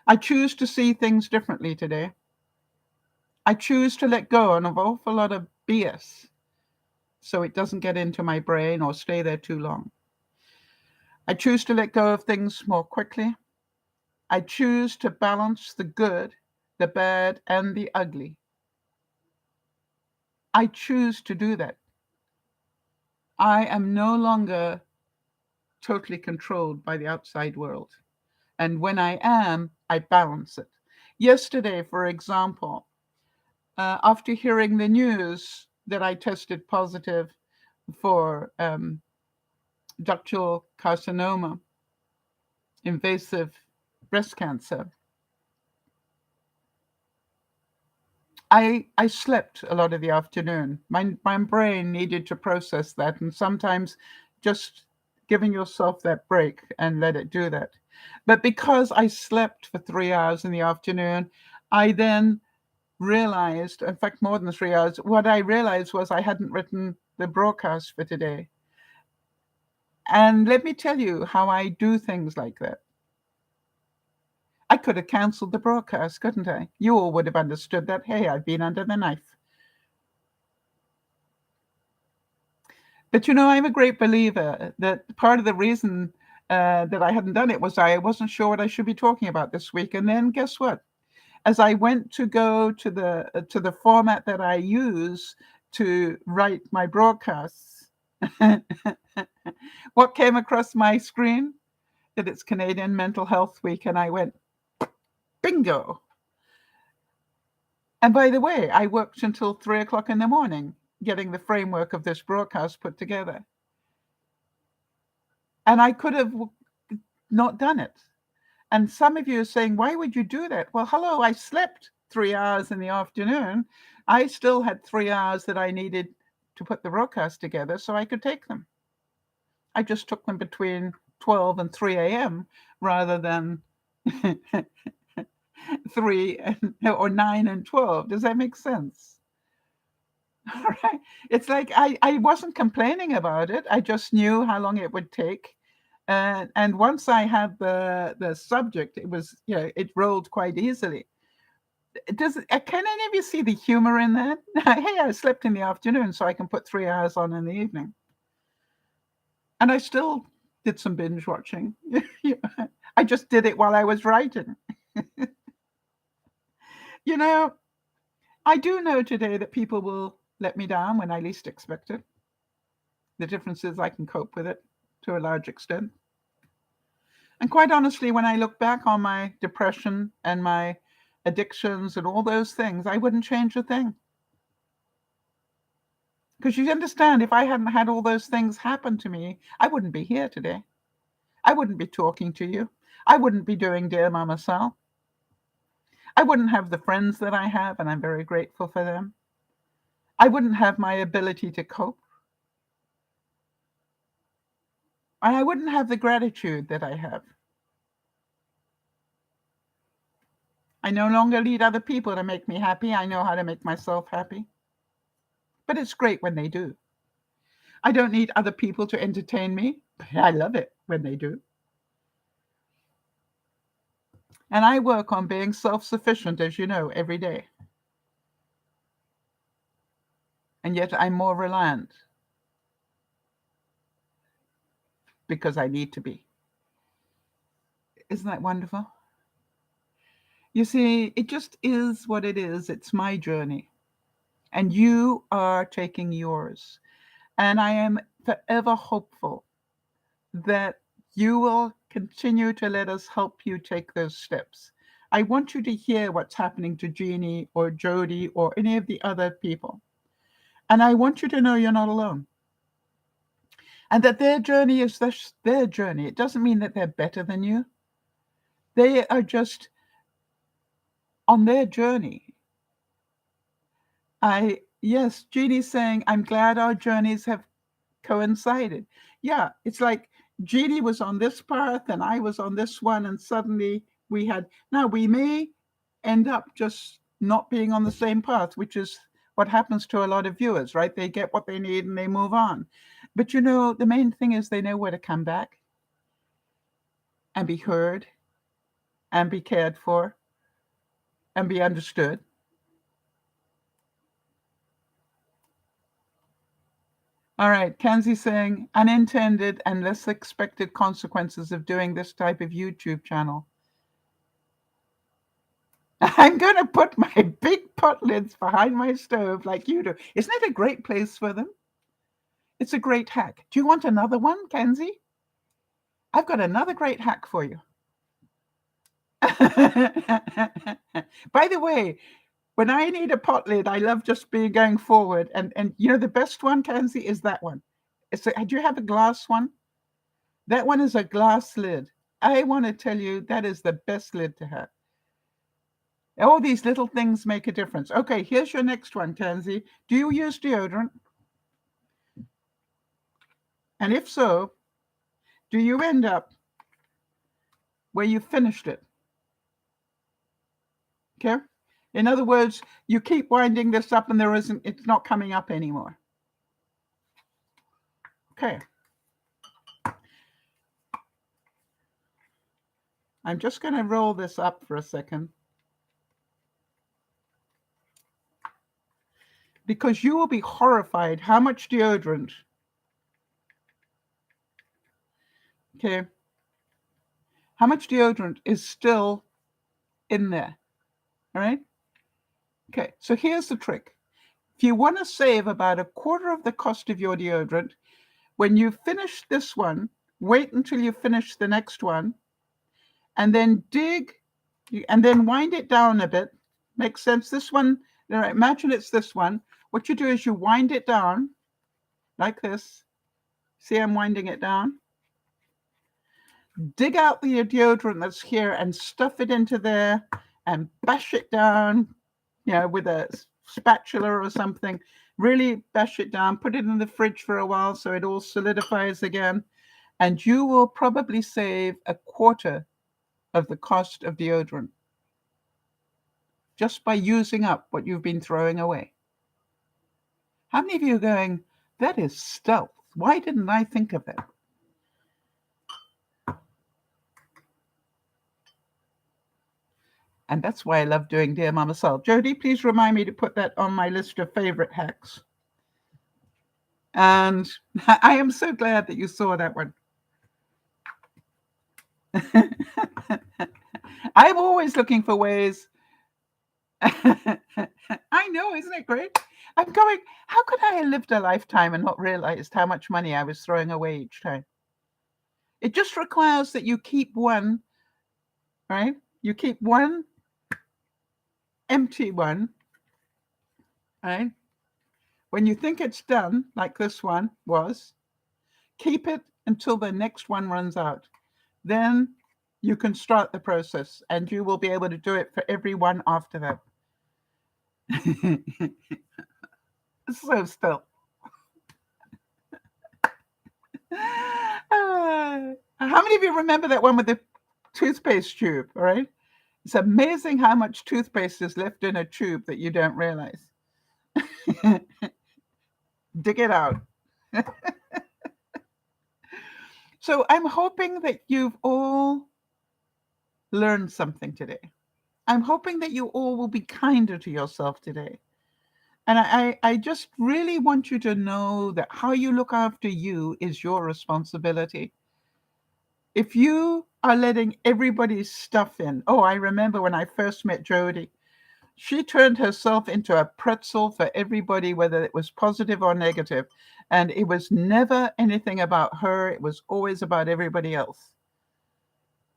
I choose to see things differently today. I choose to let go of an awful lot of BS so it doesn't get into my brain or stay there too long. I choose to let go of things more quickly. I choose to balance the good, the bad, and the ugly. I choose to do that. I am no longer totally controlled by the outside world. And when I am, I balance it. Yesterday, for example, after hearing the news that I tested positive for ductal carcinoma, invasive breast cancer, I slept a lot of the afternoon. My brain needed to process that, and sometimes just giving yourself that break and let it do that. But because I slept for 3 hours in the afternoon, I then realized, in fact, more than 3 hours, what I realized was I hadn't written the broadcast for today. And let me tell you how I do things like that. I could have canceled the broadcast, couldn't I? You all would have understood that, hey, I've been under the knife. But I'm a great believer that part of the reason that I hadn't done it was I wasn't sure what I should be talking about this week. And then guess what? As I went to go to the format that I use to write my broadcasts, what came across my screen? That it's Canadian Mental Health Week, and I went, bingo. And by the way, I worked until 3 o'clock in the morning getting the framework of this broadcast put together. And I could have not done it. And some of you are saying, why would you do that? Well, hello, I slept 3 hours in the afternoon. I still had 3 hours that I needed to put the broadcast together so I could take them. I just took them between 12 and 3 a.m. rather than 3 and, or 9 and 12. Does that make sense? All right. It's like I wasn't complaining about it. I just knew how long it would take. And once I had the subject, it was, it rolled quite easily. Can any of you see the humor in that? Hey, I slept in the afternoon so I can put 3 hours on in the evening. And I still did some binge watching. I just did it while I was writing. You know, I do know today that people will let me down when I least expect it. The difference is I can cope with it to a large extent. And quite honestly, when I look back on my depression and my addictions and all those things, I wouldn't change a thing. Because you understand, if I hadn't had all those things happen to me, I wouldn't be here today. I wouldn't be talking to you. I wouldn't be doing Dear Mama Sal. I wouldn't have the friends that I have, and I'm very grateful for them. I wouldn't have my ability to cope. And I wouldn't have the gratitude that I have. I no longer need other people to make me happy. I know how to make myself happy. But it's great when they do. I don't need other people to entertain me. I love it when they do. And I work on being self-sufficient, as you know, every day. And yet I'm more reliant because I need to be. Isn't that wonderful? You see, it just is what it is. It's my journey. And you are taking yours. And I am forever hopeful that you will continue to let us help you take those steps. I want you to hear what's happening to Jeannie or Jody or any of the other people. And I want you to know you're not alone. And that their journey is their journey. It doesn't mean that they're better than you. They are just on their journey. Yes, Jeannie's saying, I'm glad our journeys have coincided. Yeah, it's like Jeannie was on this path and I was on this one, and suddenly now we may end up just not being on the same path, which is what happens to a lot of viewers, right? They get what they need and they move on. But the main thing is they know where to come back and be heard and be cared for and be understood. All right, Kenzie saying unintended and less expected consequences of doing this type of YouTube channel. I'm going to put my big pot lids behind my stove like you do. Isn't it a great place for them? It's a great hack. Do you want another one, Kenzie? I've got another great hack for you. By the way, when I need a pot lid, I love just going forward. And the best one, Kenzie, is that one. Do you have a glass one? That one is a glass lid. I want to tell you, that is the best lid to have. All these little things make a difference. Okay, here's your next one, Tansy. Do you use deodorant? And if so, do you end up where you finished it? Okay? In other words, you keep winding this up and it's not coming up anymore. Okay. I'm just going to roll this up for a second. Because you will be horrified how much deodorant, okay, how much deodorant is still in there, all right? Okay, so here's the trick. If you want to save about a quarter of the cost of your deodorant, when you finish this one, wait until you finish the next one, and then and then wind it down a bit. Makes sense? This one, imagine it's this one. What you do is you wind it down like this. See, I'm winding it down. Dig out the deodorant that's here and stuff it into there and bash it down, with a spatula or something. Really bash it down, put it in the fridge for a while so it all solidifies again. And you will probably save a quarter of the cost of deodorant. just by using up what you've been throwing away. How many of you are going, that is stealth? Why didn't I think of that? And that's why I love doing Dear Mama Sal. Jody, please remind me to put that on my list of favorite hacks. And I am so glad that you saw that one. I'm always looking for ways. I know, isn't it great? I'm going, how could I have lived a lifetime and not realized how much money I was throwing away each time? It just requires that you keep one, right? You keep one empty one, right? When you think it's done, like this one was, keep it until the next one runs out. Then you can start the process and you will be able to do it for every one after that. So still. How many of you remember that one with the toothpaste tube? All right. It's amazing how much toothpaste is left in a tube that you don't realize. Dig it out. So I'm hoping that you've all learned something today. I'm hoping that you all will be kinder to yourself today. And I just really want you to know that how you look after you is your responsibility. If you are letting everybody's stuff in, oh, I remember when I first met Jody, she turned herself into a pretzel for everybody, whether it was positive or negative. And it was never anything about her. It was always about everybody else.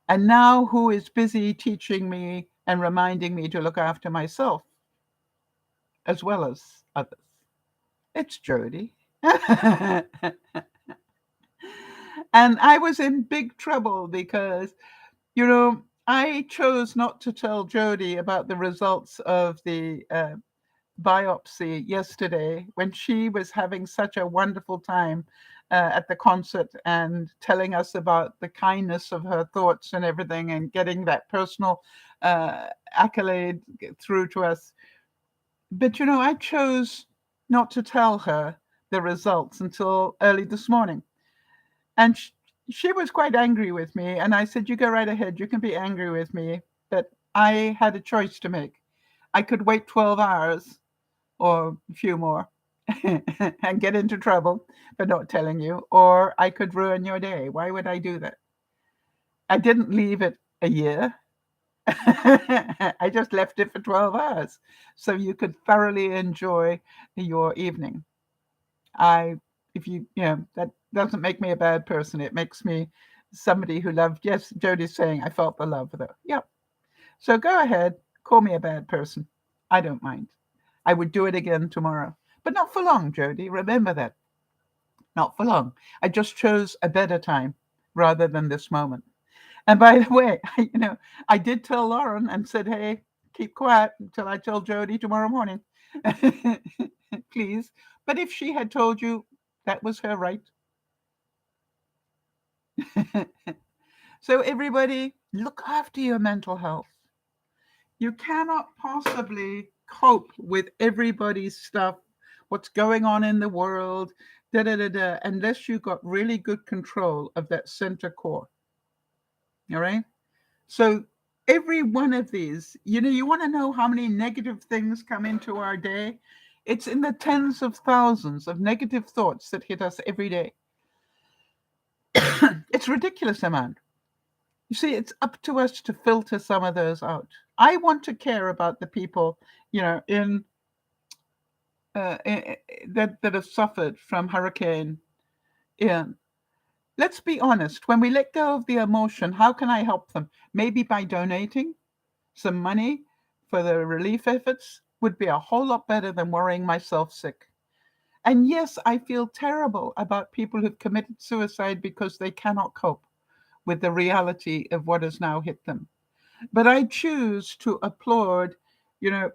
And now who is busy teaching me and reminding me to look after myself as well as others? It's Jody. And I was in big trouble because, I chose not to tell Jody about the results of the biopsy yesterday when she was having such a wonderful time at the concert and telling us about the kindness of her thoughts and everything and getting that personal accolade through to us. But, I chose not to tell her the results until early this morning. And she was quite angry with me. And I said, you go right ahead. You can be angry with me. But I had a choice to make. I could wait 12 hours or a few more and get into trouble for not telling you, or I could ruin your day. Why would I do that? I didn't leave it a year. I just left it for 12 hours so you could thoroughly enjoy your evening. That doesn't make me a bad person. It makes me somebody who loved. Yes, Jody's saying I felt the love though. Yep. So go ahead, call me a bad person. I don't mind. I would do it again tomorrow, but not for long, Jody. Remember that. Not for long. I just chose a better time rather than this moment. And by the way, I did tell Lauren and said, hey, keep quiet until I tell Jody tomorrow morning. Please. But if she had told you, that was her right. So everybody, look after your mental health. You cannot possibly cope with everybody's stuff, what's going on in the world, unless you got really good control of that center core. All right. So every one of these, you want to know how many negative things come into our day? It's in the tens of thousands of negative thoughts that hit us every day. It's ridiculous amount. You see, it's up to us to filter some of those out. I want to care about the people, in that have suffered from Hurricane Ian. Let's be honest. When we let go of the emotion, how can I help them? Maybe by donating some money for the relief efforts would be a whole lot better than worrying myself sick. And yes, I feel terrible about people who've committed suicide because they cannot cope with the reality of what has now hit them. But I choose to applaud,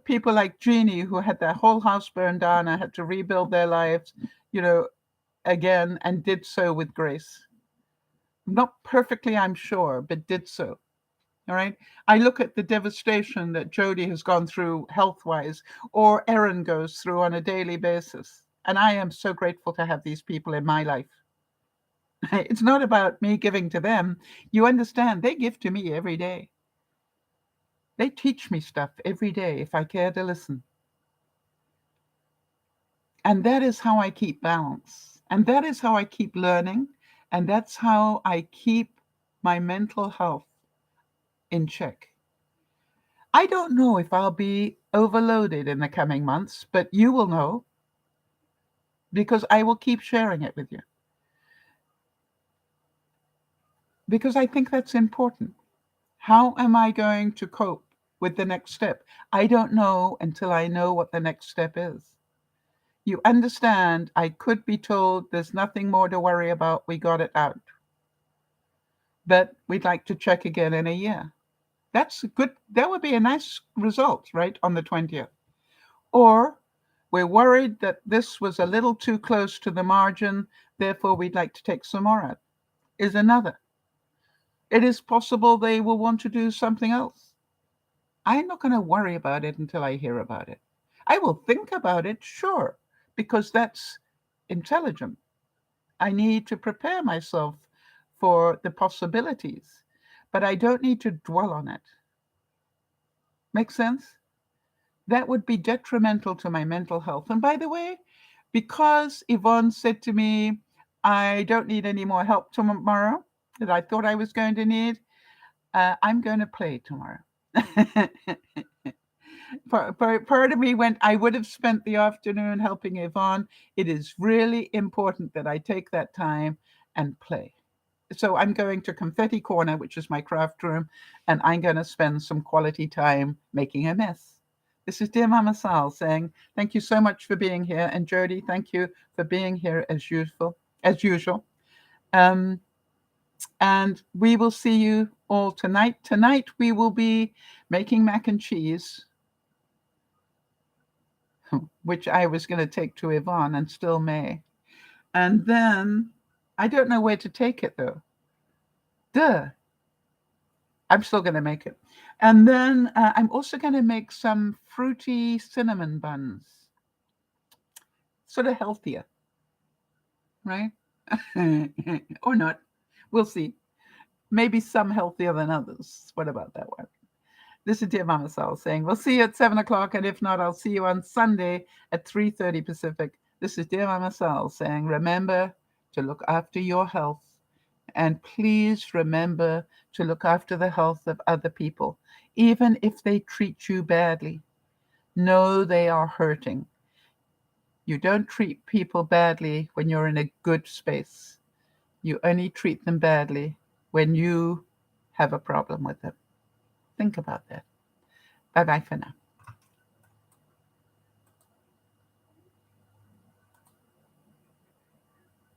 people like Jeannie who had their whole house burned down and had to rebuild their lives, again, and did so with grace. Not perfectly, I'm sure, but did so. All right. I look at the devastation that Jody has gone through health wise, or Erin goes through on a daily basis. And I am so grateful to have these people in my life. It's not about me giving to them. You understand, they give to me every day. They teach me stuff every day if I care to listen. And that is how I keep balance. And that is how I keep learning. And that's how I keep my mental health in check. I don't know if I'll be overloaded in the coming months, but you will know because I will keep sharing it with you. Because I think that's important. How am I going to cope with the next step? I don't know until I know what the next step is. You understand, I could be told there's nothing more to worry about, we got it out. But we'd like to check again in a year. That's good. That would be a nice result, right, on the 20th. Or we're worried that this was a little too close to the margin, therefore we'd like to take some more out, is another. It is possible they will want to do something else. I'm not going to worry about it until I hear about it. I will think about it, sure, because that's intelligent. I need to prepare myself for the possibilities, but I don't need to dwell on it. Make sense? That would be detrimental to my mental health. And by the way, because Yvonne said to me, I don't need any more help tomorrow that I thought I was going to need, I'm going to play tomorrow. Part of me went, I would have spent the afternoon helping Yvonne. It is really important that I take that time and play. So I'm going to Confetti Corner, which is my craft room, and I'm going to spend some quality time making a mess. This is Dear Mama Sal saying, thank you so much for being here. And Jody, thank you for being here as usual. As usual. Um, and we will see you all tonight. Tonight we will be making mac and cheese, which I was going to take to Yvonne and still may. And then I don't know where to take it though. Duh. I'm still going to make it. And then I'm also going to make some fruity cinnamon buns, sort of healthier, right? Or not. We'll see. Maybe some healthier than others. What about that one? This is Dear Mama Sal saying, we'll see you at 7 o'clock. And if not, I'll see you on Sunday at 3:30 Pacific. This is Dear Mama Sal saying, remember to look after your health. And please remember to look after the health of other people. Even if they treat you badly, know they are hurting. You don't treat people badly when you're in a good space. You only treat them badly when you have a problem with them. Think about that. Bye-bye for now.